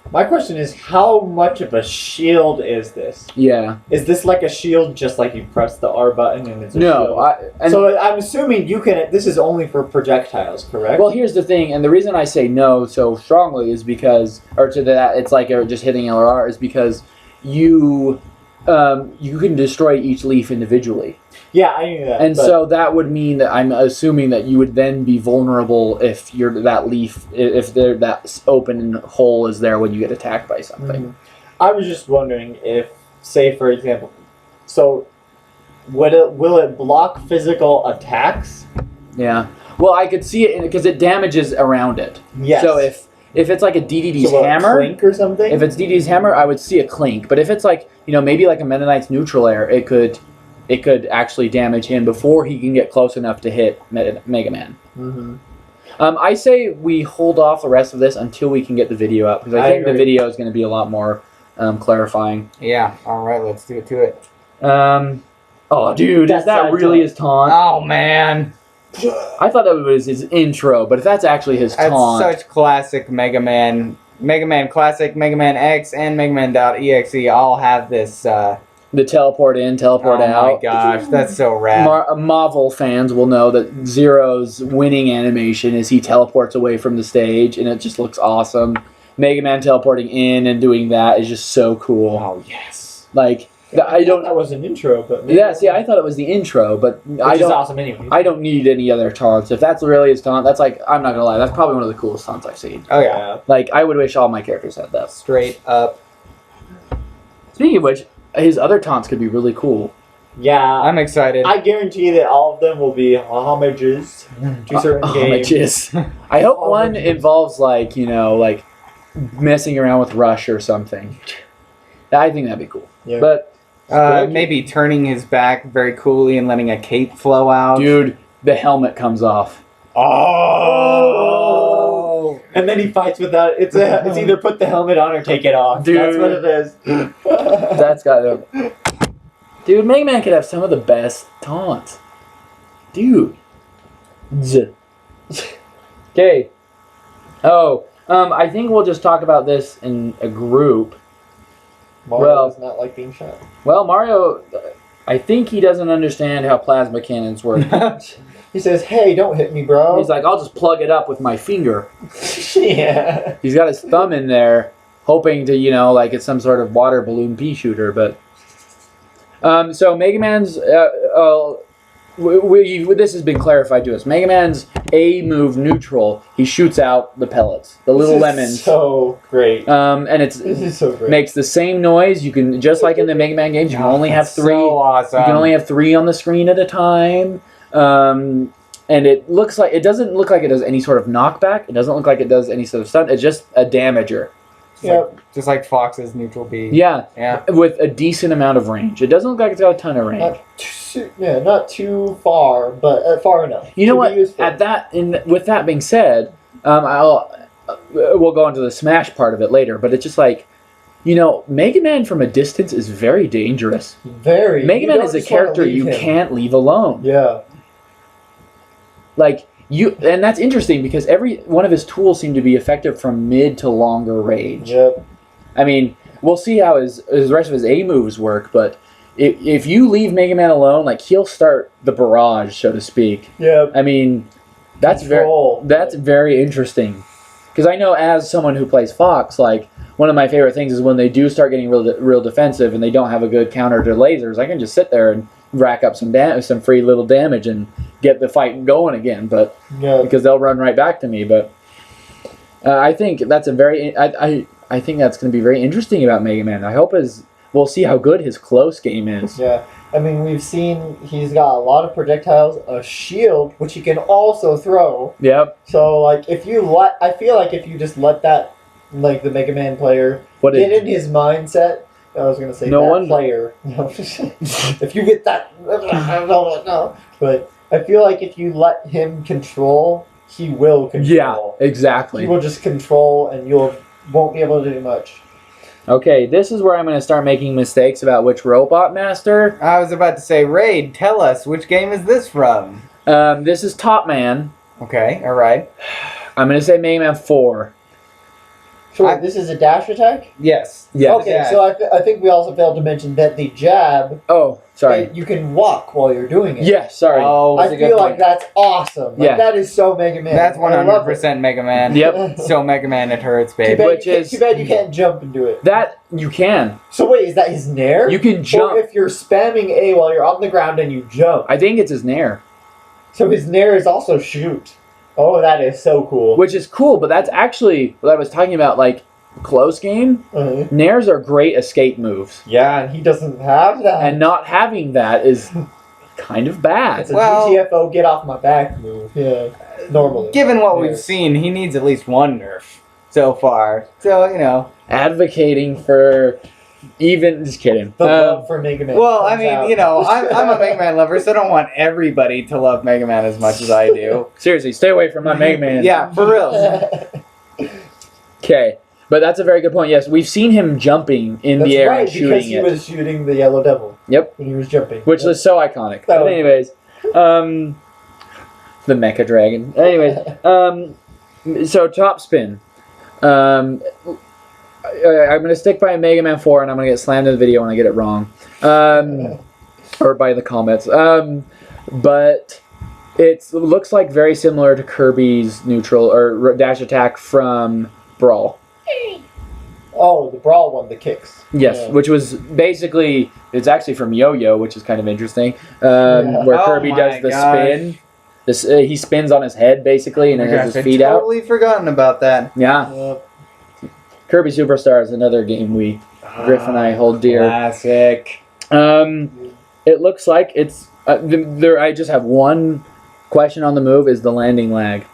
My question is, how much of a shield is this? Yeah. Is this like a shield, just like you press the R button and it's a No, shield? So I'm assuming you can. This is only for projectiles, correct? well, here's the thing, and the reason I say no so strongly is because, or to that, it's like just hitting LR, is because you can destroy each leaf individually. yeah, I knew that. And but so that would mean that I'm assuming that you would then be vulnerable if that leaf, if that open hole is there when you get attacked by something. Mhm. I was just wondering if, say, for example, so will it block physical attacks? Yeah. Well, I could see it because it damages around it. Yes. So if it's like a DDD's so will it hammer, clink or something. if it's DDD's hammer, I would see a clink. But if it's like maybe like a Meta Knight's neutral air, it could actually damage him before he can get close enough to hit Mega Man. Mm-hmm. I say we hold off the rest of this until we can get the video up, because I think the agree. video is going to be a lot more clarifying. Yeah, alright, let's do it. Oh, dude, That's is that side really taunt. his taunt? Oh, man. I thought that was his intro, but if that's actually his That's taunt, such classic Mega Man. Mega Man Classic, Mega Man X, and Mega Man.exe all have this, the teleport in, teleport oh out. my gosh, that's so rad. Marvel fans will know that Zero's winning animation is he teleports away from the stage, and it just looks awesome. Mega Man teleporting in and doing that is just so cool. Oh, yes. Like, I don't. That was an intro, but maybe yeah, see, I thought it was the intro, but which I is don't. awesome anyway. I don't need any other taunts. If that's really his taunt, that's like, I'm not gonna lie, that's probably one of the coolest taunts I've seen. Oh, yeah. Like, I would wish all my characters had that. Straight up. Speaking of which, his other taunts could be really cool. Yeah, I'm excited. I guarantee that all of them will be homages to certain games. Homages. I hope one involves like messing around with Rush or something. I think that'd be cool. Yeah. But Maybe turning his back very coolly and letting a cape flow out. dude, the helmet comes off. Oh! And then he fights without it's either put the helmet on or take it off. Dude. That's what it is. That's got to. Dude, Mega Man could have some of the best taunts. Dude. Okay. Oh, I think we'll just talk about this in a group. Mario Well- does not like being shot. Well, Mario, I think he doesn't understand how plasma cannons work. He says, "Hey, don't hit me, bro." He's like, I'll just plug it up with my finger. yeah. He's got his thumb in there, hoping to, like it's some sort of water balloon pea shooter. But so Mega Man's, this has been clarified to us. Mega Man's A move neutral. He shoots out the pellets, the little This is lemons, So great. and This is so great. makes the same noise. You can just like in the Mega Man games, you can only have That's three. So awesome. You can only have 3 on the screen at a time. And it doesn't look like it does any sort of knockback. It doesn't look like it does any sort of stun. It's just a damager. Just like Fox's neutral B. Yeah, Yeah. with a decent amount of range. It doesn't look like it's got a ton of range. Not too far, but far enough. You know to what? be useful. With that being said, we'll go into the Smash part of it later. But it's just like, Mega Man from a distance is very dangerous. Very. Mega You Man don't is a just wanna character leave you him. can't leave alone. Yeah. And that's interesting because every one of his tools seem to be effective from mid to longer range. Yep. I mean, we'll see how his rest of his A moves work, but if you leave Mega Man alone, like he'll start the barrage, so to speak. Yep. I mean, that's Control. very interesting. Because I know as someone who plays Fox, like one of my favorite things is when they do start getting real defensive and they don't have a good counter to lasers. I can just sit there and rack up some free little damage and get the fight going again. But Yeah. because they'll run right back to me. But I think that's I think that's going to be very interesting about Mega Man. I hope we'll see how good his close game is. Yeah. I mean, we've seen he's got a lot of projectiles, a shield, which he can also throw. Yep. So, I feel like if you just let that, the Mega Man player get in his mindset, I was gonna say No that one- player. No. If you get that, no. But I feel like if you let him control, he will control. Yeah, exactly. He will just control, and won't be able to do much. Okay, this is where I'm going to start making mistakes about which Robot Master. I was about to say, Raid, tell us, which game is this from? This is Top Man. Okay, alright. I'm going to say Mega Man 4. So this is a dash attack? Yes. Yeah. Okay, Yeah. so I think we also failed to mention that the jab, Oh, sorry. you can walk while you're doing it. Yeah, sorry. Oh, I that's a good feel like point. that's awesome. Yeah. That is so Mega Man. That's I love it. 100% Mega Man. Yep. So Mega Man, it hurts, Too babe. bad, Which is- too bad you can't jump and do it. That, you can. So wait, is that his nair? You can Or jump. if you're spamming A while you're on the ground and you jump. I think it's his Nair. So his nair is also shoot. Oh, that is so cool. Which is cool, but that's actually what I was talking about, like, close game. Uh-huh. Nairs are great escape moves. Yeah, and he doesn't have that. And not having that is kind of bad. It's a Well- GTFO get off my back move. Yeah, normally. Given what Yeah. we've seen, he needs at least one nerf so far. So, Advocating for just kidding. The love for Mega Man. Well, I comes mean, out. I'm a Mega Man lover, so I don't want everybody to love Mega Man as much as I do. Seriously, stay away from my Mega Man. Yeah, for real. Okay, but that's a very good point. Yes, we've seen him jumping in That's the air right, and because shooting he it, was shooting the Yellow Devil. Yep. When he was jumping. which Yep. is so iconic. That But was- anyways, the Mecha Dragon. Anyways, so top spin. I'm gonna stick by Mega Man 4, and I'm gonna get slammed in the video when I get it wrong, or by the comments. But it looks like very similar to Kirby's neutral or dash attack from Brawl. Oh, the Brawl one, the kicks. Yes, Yeah. which was basically, it's actually from Yo-Yo, which is kind of interesting, Yeah. where Oh Kirby my does the gosh. spin. He spins on his head, basically, and Oh then my has gosh, his I'd feet out. totally forgotten about that. Yeah, Yep. Kirby Superstar is another game we Griff and I hold dear. Classic. It looks like it's there. I just have one question on the move: is the landing lag,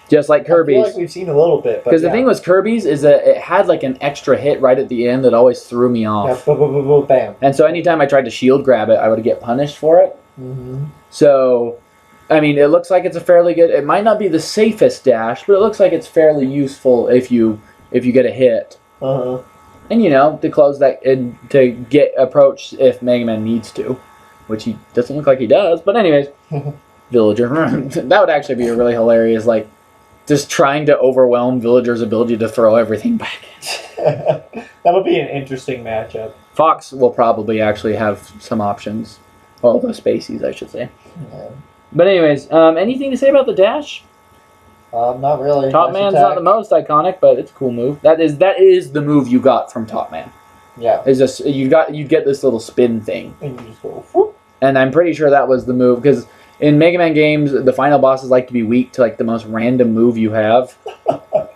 just like I feel Kirby's? like we've seen a little bit, but Because the thing with Kirby's is that it had like an extra hit right at the end that always threw me yeah, off. bam. And so anytime I tried to shield grab it, I would get punished for it. Mm-hmm. So, I mean, it looks like it's a fairly good. It might not be the safest dash, but it looks like it's fairly useful if you get a hit. Uh-huh. And to close that and to get approach if Mega Man needs to, which he doesn't look like he does. But anyways, Villager, that would actually be a really hilarious, like just trying to overwhelm Villager's ability to throw everything back. That'll be an interesting matchup. Fox will probably actually have some options. Well, the Spaceys, I should say. Yeah. But anyways, anything to say about the dash? Not really. Top Dash Man's attack. not the most iconic, but it's a cool move. That is the move you got from Top Man. Yeah. Is this you get this little spin thing, And you just go, whoop. and I'm pretty sure that was the move because in Mega Man games, the final bosses like to be weak to like the most random move you have.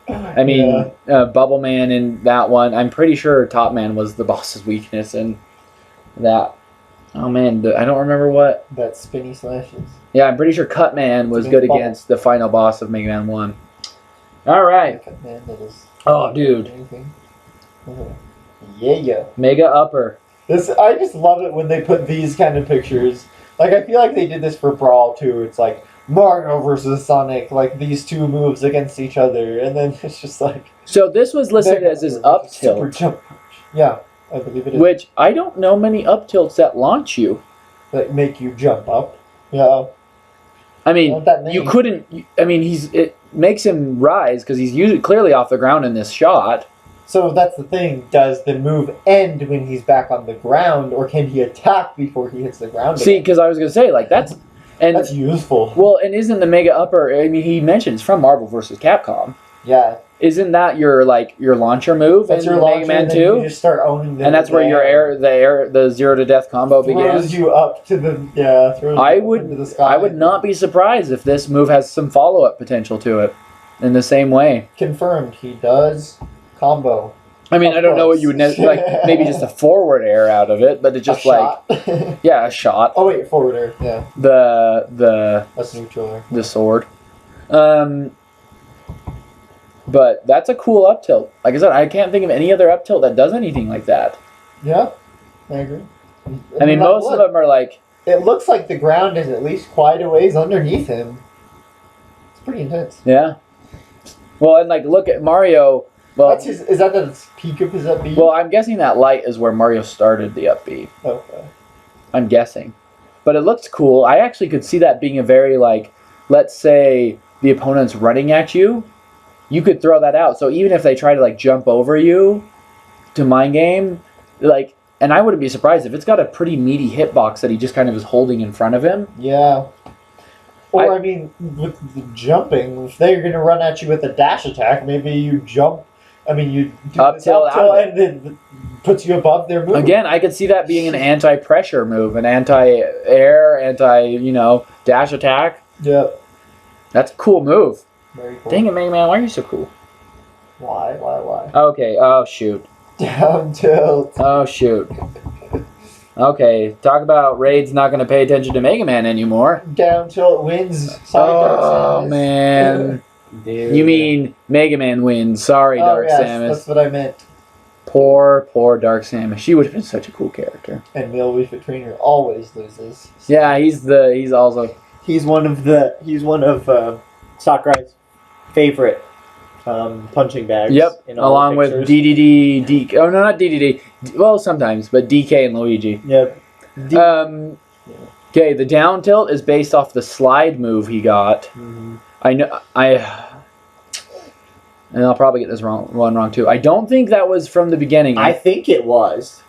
I mean, Bubble Man in that one. I'm pretty sure Top Man was the boss's weakness in that. Oh man, I don't remember what. That spinny slashes. Yeah, I'm pretty sure Cut Man was good Bubble. against the final boss of Mega Man 1. All right. Man, that is Oh, dude. anything. Yeah. Mega Upper. I just love it when they put these kind of pictures. Like, I feel like they did this for Brawl too. It's like Mario versus Sonic, like these two moves against each other, and then it's just like So this was listed as his up Super tilt, jump punch. Yeah, I believe it is. which I don't know many up tilts that launch you. That make you jump up. Yeah. I mean, Not that many. you couldn't. I mean, it makes him rise because he's usually clearly off the ground in this shot. So that's the thing. Does the move end when he's back on the ground, or can he attack before he hits the ground? See, again? because I was gonna say like that's That's useful. well, and isn't the Mega Upper? I mean, he mentions from Marvel vs. Capcom. Yeah. Isn't that your launcher move That's in your Mega launcher, Man and then 2? you just start owning them. And that's where your the zero to death combo throws begins. you up to the throws I you up would into the sky. I would not be surprised if this move has some follow up potential to it, in the same way. Confirmed. He does combo. I mean, Of I don't know what course. you would like maybe just a forward air out of it, but it's just a like shot. yeah, a shot. Oh wait, forward air. Yeah, The that's neutral air. the sword. But that's a cool up tilt. Like I said, I can't think of any other up tilt that does anything like that. Yeah, I agree. I mean, most of them are like It looks like the ground is at least quite a ways underneath him. It's pretty intense. yeah. Well, and like look at Mario. Well, That's his. Is that the peak of his up B? well, I'm guessing that light is where Mario started the up B. Okay. I'm guessing. But it looks cool. I actually could see that being a very, like, let's say the opponent's running at you, you could throw that out. So even if they try to, like, jump over you to mind game, like, and I wouldn't be surprised if it's got a pretty meaty hitbox that he just kind of is holding in front of him. Yeah. Or I mean, with the jumping, if they're gonna run at you with a dash attack, maybe you jump. I mean, you do Up this tilt, up out tilt, of it. and then puts you above their move. Again, I could see that being an anti-pressure move, an anti-air, dash attack. Yeah. That's a cool move. Very cool. Dang it, Mega Man, why are you so cool? Why? Okay, oh shoot. Down tilt. Oh shoot. Okay, talk about Raid's not going to pay attention to Mega Man anymore. Down tilt wins. Oh man. Dude. You mean Mega Man wins. Sorry, Oh, Dark yes, Samus. that's what I meant. Poor Dark Samus. She would have been such a cool character. And Neil Weefit Trainer always loses. Yeah, he's also He's one of Sakurai's favorite punching bags. yep, in all along the with pictures. DDD, DK. Oh no, not DDD. Well, sometimes, but DK and Luigi. Yep. Okay, the down tilt is based off the slide move he got. Mhm. And I'll probably get this wrong too. I don't think that was from the beginning. I think it was.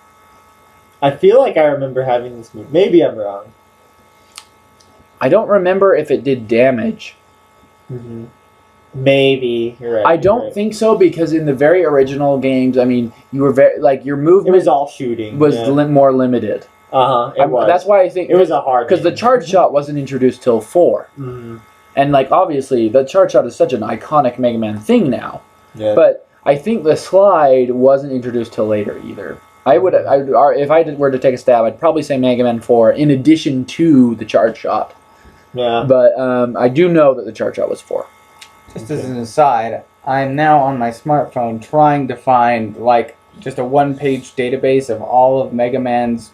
I feel like I remember having this move. Maybe I'm wrong. I don't remember if it did damage. Mm-hmm. Maybe you're right. I don't think so because in the very original games, I mean, you were very your it movement was all shooting. was yeah. more limited. It was. That's why I think it was a hard. because the charge shot wasn't introduced till 4, Mm-hmm. and like obviously the charge shot is such an iconic Mega Man thing now. Yeah. But I think the slide wasn't introduced till later either. If I were to take a stab, I'd probably say Mega Man 4 in addition to the charge shot. Yeah. But I do know that the charge shot was 4. Just as an aside, I'm now on my smartphone trying to find like just a one-page database of all of Mega Man's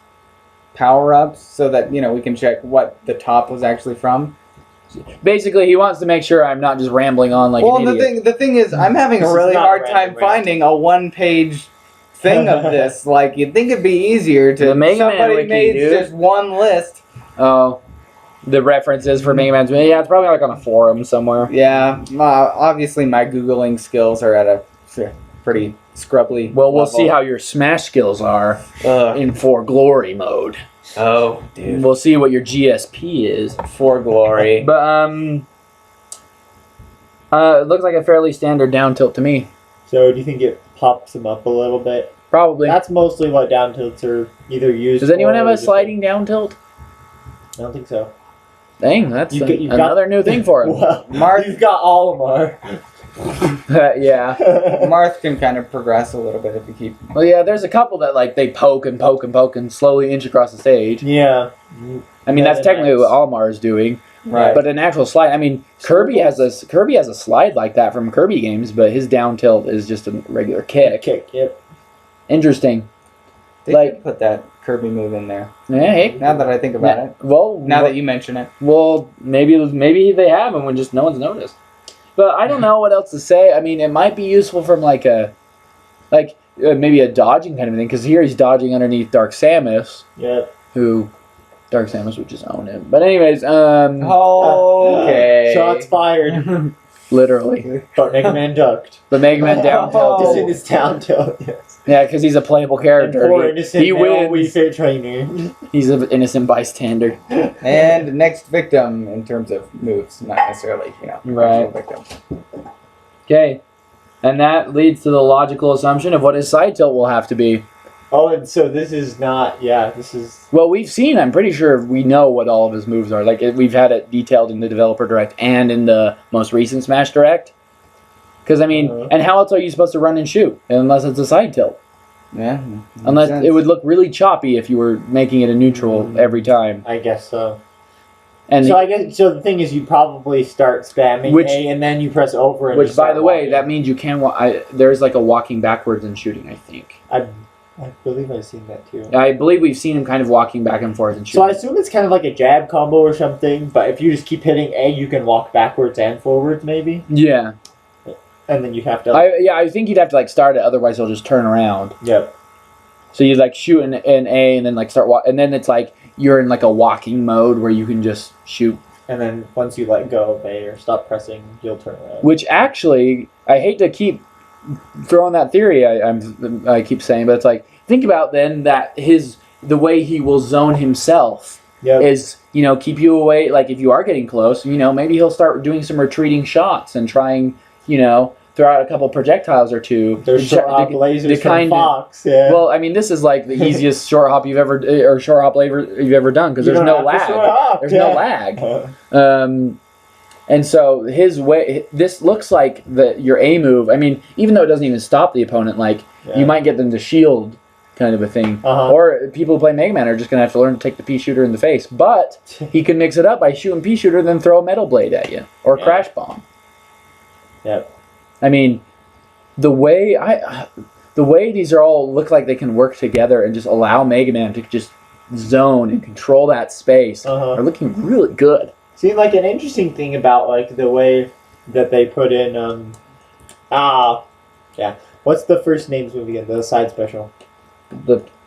power-ups so that we can check what the top was actually from. Basically, he wants to make sure I'm not just rambling on like an idiot. the thing is, I'm having This a is really not a hard random time rant. finding a one-page thing of this. Like, you'd think it'd be easier to The Mega Man somebody wiki, made dude. just one list. Oh, the references for Mega Man's. Yeah, it's probably like on a forum somewhere. Yeah, obviously my Googling skills are at a pretty scrubbly Well, we'll level. see how your Smash skills are Ugh. in For Glory mode. Oh, dude. We'll see what your GSP is. For glory. But it looks like a fairly standard down tilt to me. So do you think it pops them up a little bit? Probably. That's mostly what down tilts are either used. Does anyone for have or a just- sliding down tilt? I don't think so. Dang, that's You've got- another new thing for him. Well, Marth- you've got Olimar. Yeah. Marth can kind of progress a little bit if you keep. Well, yeah, there's a couple that like they poke and poke and poke and slowly inch across the stage. Yeah. I mean, Yeah, that's technically nice. what Almar is doing. Right. But an actual slide, I mean, Kirby has a slide like that from Kirby games, but his down tilt is just a regular kick. Yep. Interesting. They like- should put that Kirby move in there. Yeah, hey. Now that I think about it. Well, Now that you mention it. well, maybe they have them when just no one's noticed. But I don't know what else to say. I mean, it might be useful from maybe a dodging kind of thing, because here he's dodging underneath Dark Samus, Yep. who Dark Samus would just own him. But anyways, Okay. Shots fired. literally, But Mega Man ducked. the Mega Man down Oh. Just in tilt. his down tilt. Yes. Yeah, because he's a playable And character. poor innocent He male Wii wins. Fit trainer. He's an innocent bystander. And next victim in terms of moves, not necessarily, Right. actual victim. Okay, and that leads to the logical assumption of what his side tilt will have to be. Oh, and so this is not. Yeah, this is. Well, I'm pretty sure we know what all of his moves are. Like, we've had it detailed in the Developer Direct and in the most recent Smash Direct. Because, I mean, and how else are you supposed to run and shoot? Unless it's a side tilt. Yeah. Unless makes it would sense. look really choppy if you were making it a neutral every time. I guess so. And So the thing is, you probably start spamming Which- A, and then you press over. And which, just by start the way, walking. that means you can. There's like a walking backwards and shooting, I think. I believe I've seen that too. I believe we've seen him kind of walking back and forth and So I shooting. assume it's kind of like a jab combo or something. But if you just keep hitting A, you can walk backwards and forwards, maybe, Yeah. and then you have to. I think you'd have to like start it, otherwise he'll just turn around. Yep. So you like shoot in A and then like start and then it's like you're in like a walking mode where you can just shoot. And then once you let go of A or stop pressing, you'll turn around. Which actually, I hate to keep throwing that theory. I keep saying, but it's like think about then that the way he will zone himself Yep. is keep you away. Like if you are getting close, maybe he'll start doing some retreating shots and trying throw out a couple projectiles or two. There's to- short hop to- lasers to from kinda- Fox. Yeah. Well, I mean, this is like the easiest short hop you've ever you've ever done because You there's don't no have to lag. short hop, There's yeah. no lag. And so his way, this looks like your A move. I mean, even though it doesn't even stop the opponent, like Yeah. you might get them to shield, kind of a thing. Uh-huh. Or people who play Mega Man are just gonna have to learn to take the Pea Shooter in the face. But he can mix it up by shooting Pea Shooter, then throw a Metal Blade at you or Yeah. Crash Bomb. Yep. I mean, the way these are all look like they can work together and just allow Mega Man to just zone and control that space Uh-huh. are looking really good. See, like an interesting thing about like the way that they put in what's the first names movie again? The side special.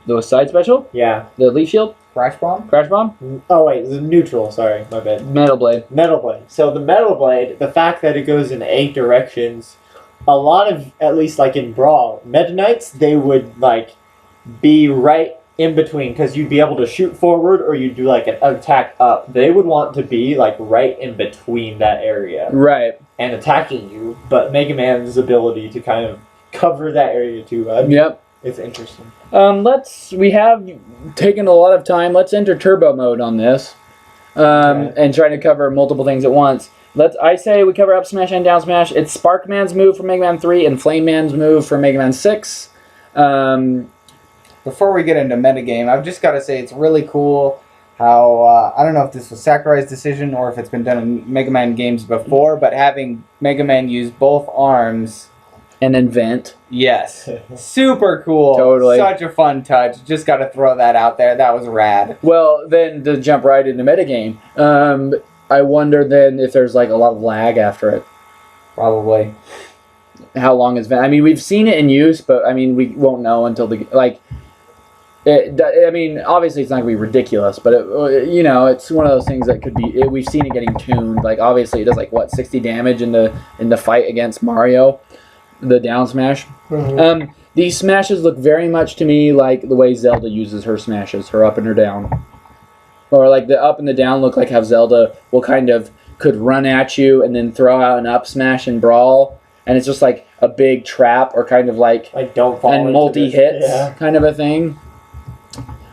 The side special, Yeah. the Leaf Shield, Crash Bomb? Crash Bomb, Oh wait, the neutral. Sorry, my bad. Metal Blade. Metal Blade. So the Metal Blade, the fact that it goes in 8 directions, a lot of, at least like in Brawl, Meta Knights, they would like be right in between because you'd be able to shoot forward or you'd do like an attack up. They would want to be like right in between that area Right. and attacking you, but Mega Man's ability to kind of cover that area too. Yep. It's interesting. We have taken a lot of time. Let's enter turbo mode on this, Okay. and try to cover multiple things at once. I say we cover up smash and down smash. It's Spark Man's move for Mega Man 3 and Flame Man's move for Mega Man 6. Before we get into metagame, I've just got to say it's really cool how, I don't know if this was Sakurai's decision or if it's been done in Mega Man games before, but having Mega Man use both arms, and then Vent. yes. Super cool. Totally. Such a fun touch. Just got to throw that out there. That was rad. Well, then to jump right into metagame, I wonder then if there's like a lot of lag after it. Probably. How long is Vent? I mean, we've seen it in use, but I mean, we won't know until the like. I mean, obviously it's not gonna be ridiculous, but it's one of those things that could be. We've seen it getting tuned. Like obviously it does like what 60 damage in the fight against Mario, the down smash. These smashes look very much to me like the way Zelda uses her smashes, her up and her down, or like the up and the down look like how Zelda will could run at you and then throw out an up smash and brawl, and it's just like a big trap or kind of like don't fall and into multi hits this. kind of a thing.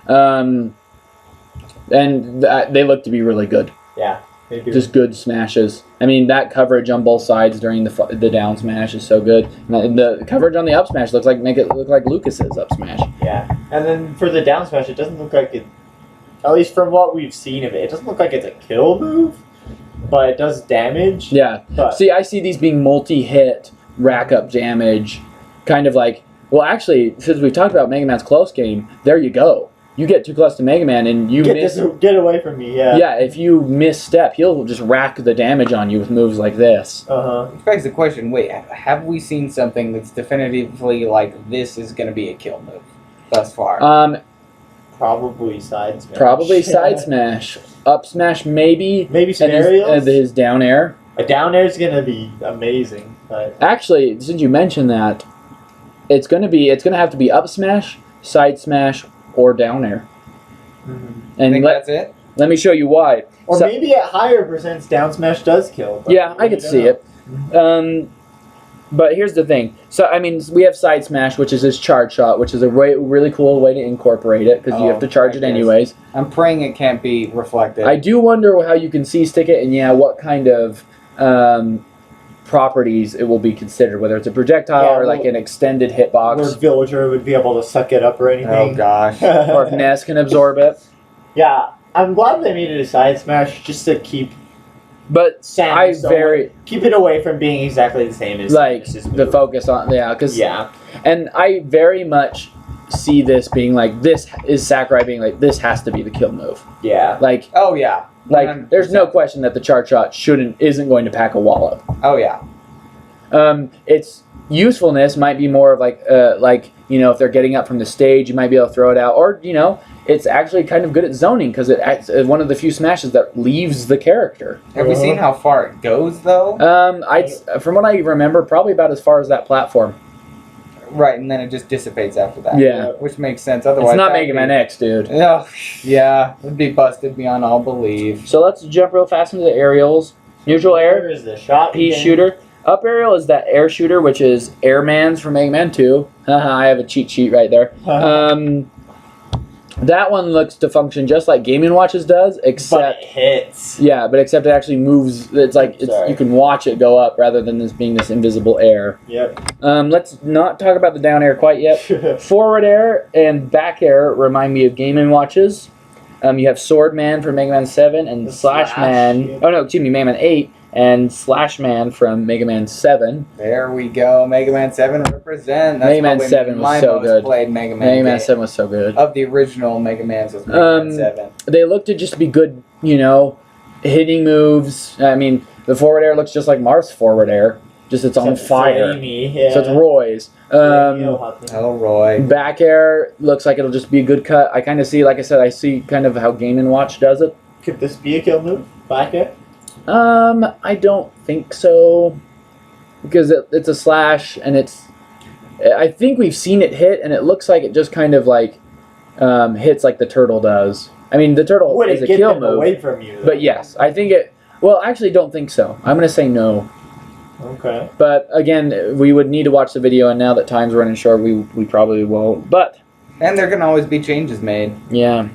And they look to be really good. Yeah, they do. Just good smashes. I mean, that coverage on both sides during the down smash is so good. And the coverage on the up smash make it look like Lucas's up smash. Yeah, and then for the down smash, it doesn't look like it. At least from what we've seen of it, it doesn't look like it's a kill move, but it does damage. Yeah. But See, I see these being multi-hit, rack up damage, kind of like. Well, actually, since we've talked about Mega Man's close game, there you go. You get too close to Mega Man and you miss. Get away from me, yeah. Yeah, if you misstep, he'll just rack the damage on you with moves like this. Which begs the question, wait, have we seen something that's definitively like this is going to be a kill move thus far? Probably side smash. Probably side smash. Up smash, maybe. Maybe And scenarios. his down air. A down air is gonna be amazing, but Actually, since you mentioned that, it's gonna have to be up smash, side smash, or down air. I And think that's it? let me show you why. or So- maybe at higher percents, down smash does kill. But Yeah, I could see it. But here's the thing. So, I mean, we have side smash, which is his charge shot, which is a really cool way to incorporate it, because you have to charge it I guess. anyways. I'm praying it can't be reflected. I do wonder how you can C-stick it, and what kind of properties it will be considered, whether it's a projectile Yeah, or like well- an extended Where hitbox, Villager would be able to suck it up or anything. Oh gosh. or if Ness can absorb it. Yeah, I'm glad they made it a side smash just to keep But Samus keep it away from being exactly the same as like Samus's the move. focus on because Yeah, and I very much see this being like this is Sakurai being like this has to be the kill move. yeah. Like Oh yeah. 100%. there's no question that the charge shot isn't going to pack a wallop. Oh yeah. Its usefulness might be more of like if they're getting up from the stage, you might be able to throw it out, or it's actually kind of good at zoning because it's one of the few smashes that leaves the character. Have we seen how far it goes though? From what I remember, probably about as far as that platform. Right, and then it just dissipates after that. Yeah. Which makes sense. Otherwise, It's not that'd Mega be- Man X, dude. Oh, yeah, it'd be busted beyond all belief. So let's jump real fast into the aerials. Neutral air, There is the shot. P again. shooter. Up aerial is that air shooter, which is Airman's from Mega Man 2. Haha, I have a cheat sheet right there. That one looks to function just like Game & Watches does, But except it hits. except it actually moves. It's like Sorry. you can watch it go up rather than this being this invisible air. Yep. Let's not talk about the down air quite yet. Forward air and back air remind me of Game & Watches. You have Sword Man from Mega Man 7 and The Slash Slash, Man. yeah. Oh no, excuse me, Mega Man 8 and Slash Man from Mega Man 7. There we go. Mega Man 7 represent. That's Mega Man probably 7 was my so most good. played Mega Man. Mega Man game. 7 was so good. Of the original Mega Mans was Mega Man 7. They look to just be good, hitting moves. I mean, the forward air looks just like Marth's forward air, just it's on Except fire. flamey, yeah. So it's Roy's. Elroy. Back air looks like it'll just be a good cut. I kind of see, like I said, I see kind of how Game & Watch does it. Could this be a kill move? Back air? I don't think so, because it's a slash, and I think we've seen it hit, and it looks like it just kind of like hits like the turtle does. I mean, the turtle Would is it a get kill them move, away from you? Though? but yes, I think it. Well, actually, don't think so. I'm gonna say no. Okay. But again, we would need to watch the video, and now that time's running short, we probably won't. But And there can always be changes made yeah,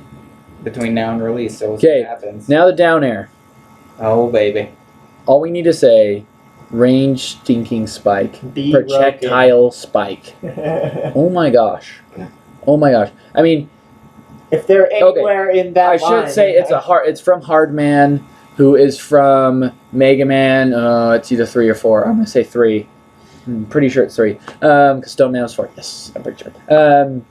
between now and release, so we'll see Okay. what happens. now the down air. Oh, baby. all we need to say, range stinking Spike. The Projectile Spike. Roken. Oh my gosh. I mean, If they're anywhere in that I should line, say it's from Hardman, who is from Mega Man. It's either 3 or 4. I'm gonna say 3. I'm pretty sure it's 3. Because Stone Man was 4. Yes, I'm pretty sure.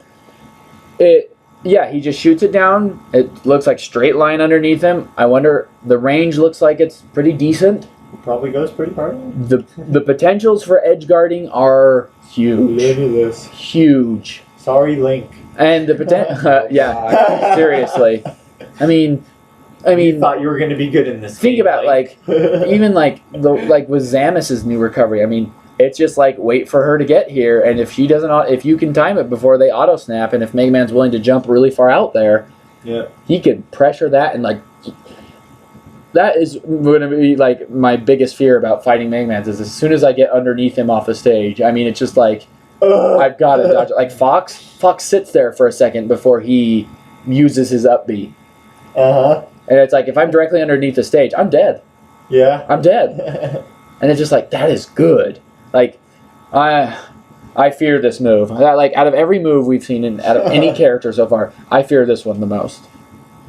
He just shoots it down. It looks like straight line underneath him. I wonder, the range looks like it's pretty decent. probably goes pretty far. The potentials for edge guarding are huge. Look at this. Huge. Sorry, Link. And the potential, yeah, seriously. I mean, You thought you were going to be good in this. think game, about Link. even with Zamus's new recovery. I mean, it's just like wait for her to get here, and if she doesn't, if you can time it before they auto snap, and if Mega Man's willing to jump really far out there, Yeah. he could pressure that and like. That is going to be like my biggest fear about fighting Mega Man is as soon as I get underneath him off the stage. I mean, it's just like I've got to dodge it. Like Fox sits there for a second before he uses his up B. Uh-huh. And it's like, if I'm directly underneath the stage, I'm dead. Yeah. I'm dead. And it's just like, that is good. Like, I fear this move. Like, out of every move we've seen out of any character so far, I fear this one the most.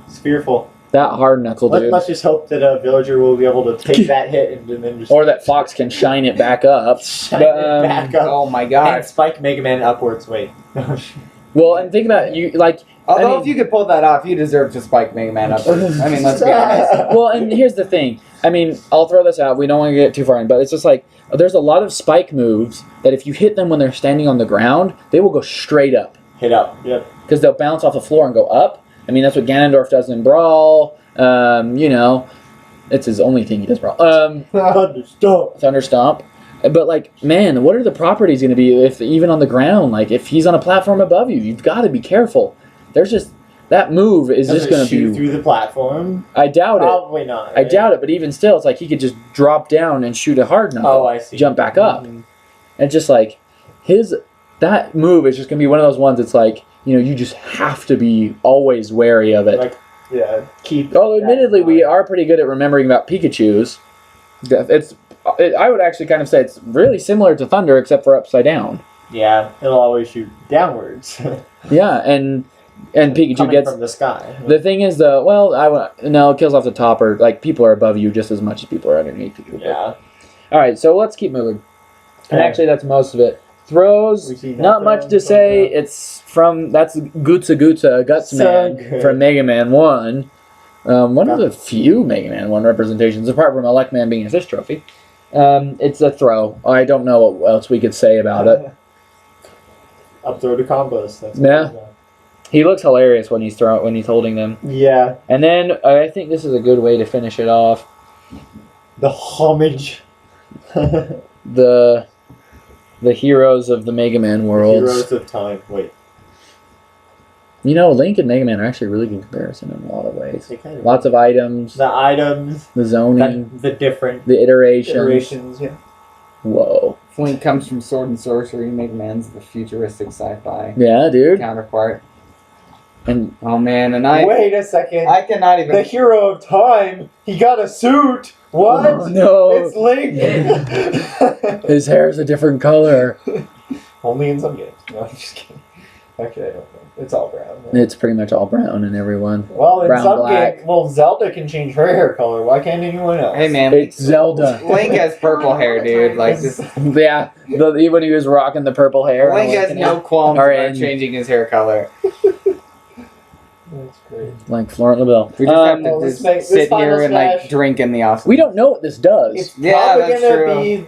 It's fearful. That hard knuckle dude. Let's just hope that a villager will be able to take that hit and then just... Or that Fox can shine it back up. shine it back up. Oh my And god. spike Mega Man upwards. Wait. Well, and think about you, like, Although I mean- if you could pull that off, you deserve to spike Mega Man up. I mean, let's be honest. well, and here's the thing. I mean, I'll throw this out. We don't want to get too far in, but it's just like there's a lot of spike moves that if you hit them when they're standing on the ground, they will go straight up Hit up. Yep. because they'll bounce off the floor and go up. I mean, that's what Ganondorf does in Brawl. You know, it's his only thing he does Brawl. Thunderstorm. Thunder Stomp. But like, man, what are the properties going to be if even on the ground? Like, if he's on a platform above you, you've got to be careful. There's just that move is just going to shoot be. through the platform. I doubt it. Probably not. I doubt it, but even still, it's like he could just drop down and shoot a hard knuckle. Oh, I see. Jump back up. Mhm. And just like that move is just gonna be one of those ones. It's like, you know, you just have to be always wary of it. Like, yeah, keep. Although, that admittedly, in we mind. are pretty good at remembering about Pikachu's. I would actually kind of say it's really similar to Thunder, except for upside down. Yeah, it'll always shoot downwards. Yeah, and Pikachu Coming gets. from the sky. The thing is, though, well, it kills off the top, or like people are above you just as much as people are underneath you. Yeah. All right, so let's keep moving. And Okay. actually, that's most of it. Throws, We see that not much to throws, say. okay. That's Gutsa So Gutsman good. from Mega Man 1. One of the few Mega Man 1 representations, apart from Elect Man being a fish trophy. It's a throw. I don't know what else we could say about it. Up throw to combos. That's Yeah. He looks hilarious when he's holding them. Yeah. And then I think this is a good way to finish it off. The homage. The heroes of the Mega Man worlds. Heroes of time. Wait. You know, Link and Mega Man are actually a really good comparison in a lot of ways. They kind of Lots of items, the items. the zoning, The different the iterations. iterations. Yeah. Whoa. Link comes from Sword and Sorcery. Mega Man's the futuristic sci-fi Yeah, dude. counterpart. And Oh man, and Wait a second. I cannot even. The hero of time. He got a suit. What? Oh, no. It's Link. His hair is a different color. Only in some games. No, I'm just kidding. Actually, I don't know. It's all brown. Right? It's pretty much all brown in everyone. Well, in brown, some black. games, well, Zelda can change her hair color. Why can't anyone else? Hey man, It's Zelda. Link has purple hair, dude. Like this. Yeah, when he was rocking the purple hair. Link has no qualms Or about in- changing his hair color. That's great. Like Florent LaBelle. We just have well, to this just makes- sit this Final here and like Smash- drink in the off. We don't know what this does. It's Yeah, probably that's gonna true. be.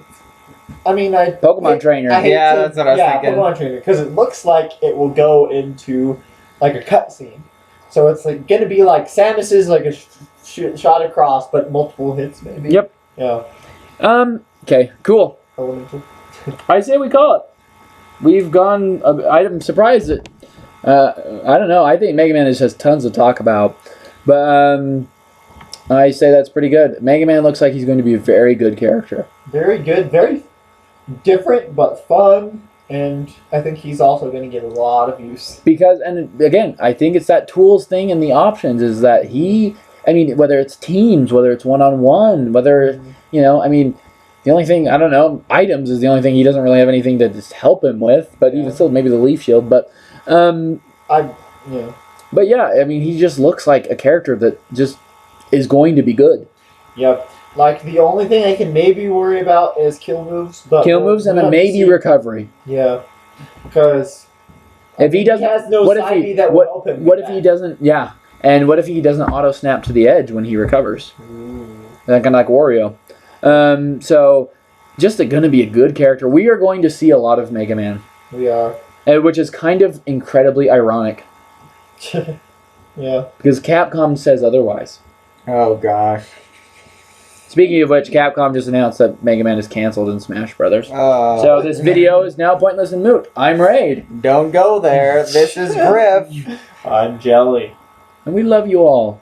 I mean, Pokemon Trainer. I hate Yeah, to- that's what I was thinking. Pokemon Trainer, because it looks like it will go into like a cutscene. So it's like gonna be like Samus is like a shot across, but multiple hits maybe. Yep. Yeah. Okay, cool. Elemental. I say we call it. We've gone. I'm surprised that. I don't know. I think Mega Man has tons to talk about, but I say that's pretty good. Mega Man looks like he's going to be a very good character. Very good, very different but fun, and I think he's also going to get a lot of use. Because, and again, I think it's that tools thing and the options is that he I mean, whether it's teams, whether it's one-on-one, whether, you know, I mean, the only thing, I don't know, items is the only thing he doesn't really have anything to just help him with, but even still, maybe the leaf shield, but, Yeah. but yeah, I mean, he just looks like a character that just is going to be good. Yep. Like, the only thing I can maybe worry about is kill moves, but Kill moves and we'll a have to maybe see. recovery. Yeah. Because If he doesn't, has no what if side he, B that what, will help him. what with if he that. doesn't, yeah, and what if he doesn't auto snap to the edge when he recovers? Kind of like Wario. So, just going to be a good character. We are going to see a lot of Mega Man, We are. which is kind of incredibly ironic Yeah. because Capcom says otherwise. Oh gosh. Speaking of which, Capcom just announced that Mega Man is canceled in Smash Brothers. So this video is now pointless and moot. I'm Raid, Don't go there. This is Griff. I'm Jelly. and we love you all.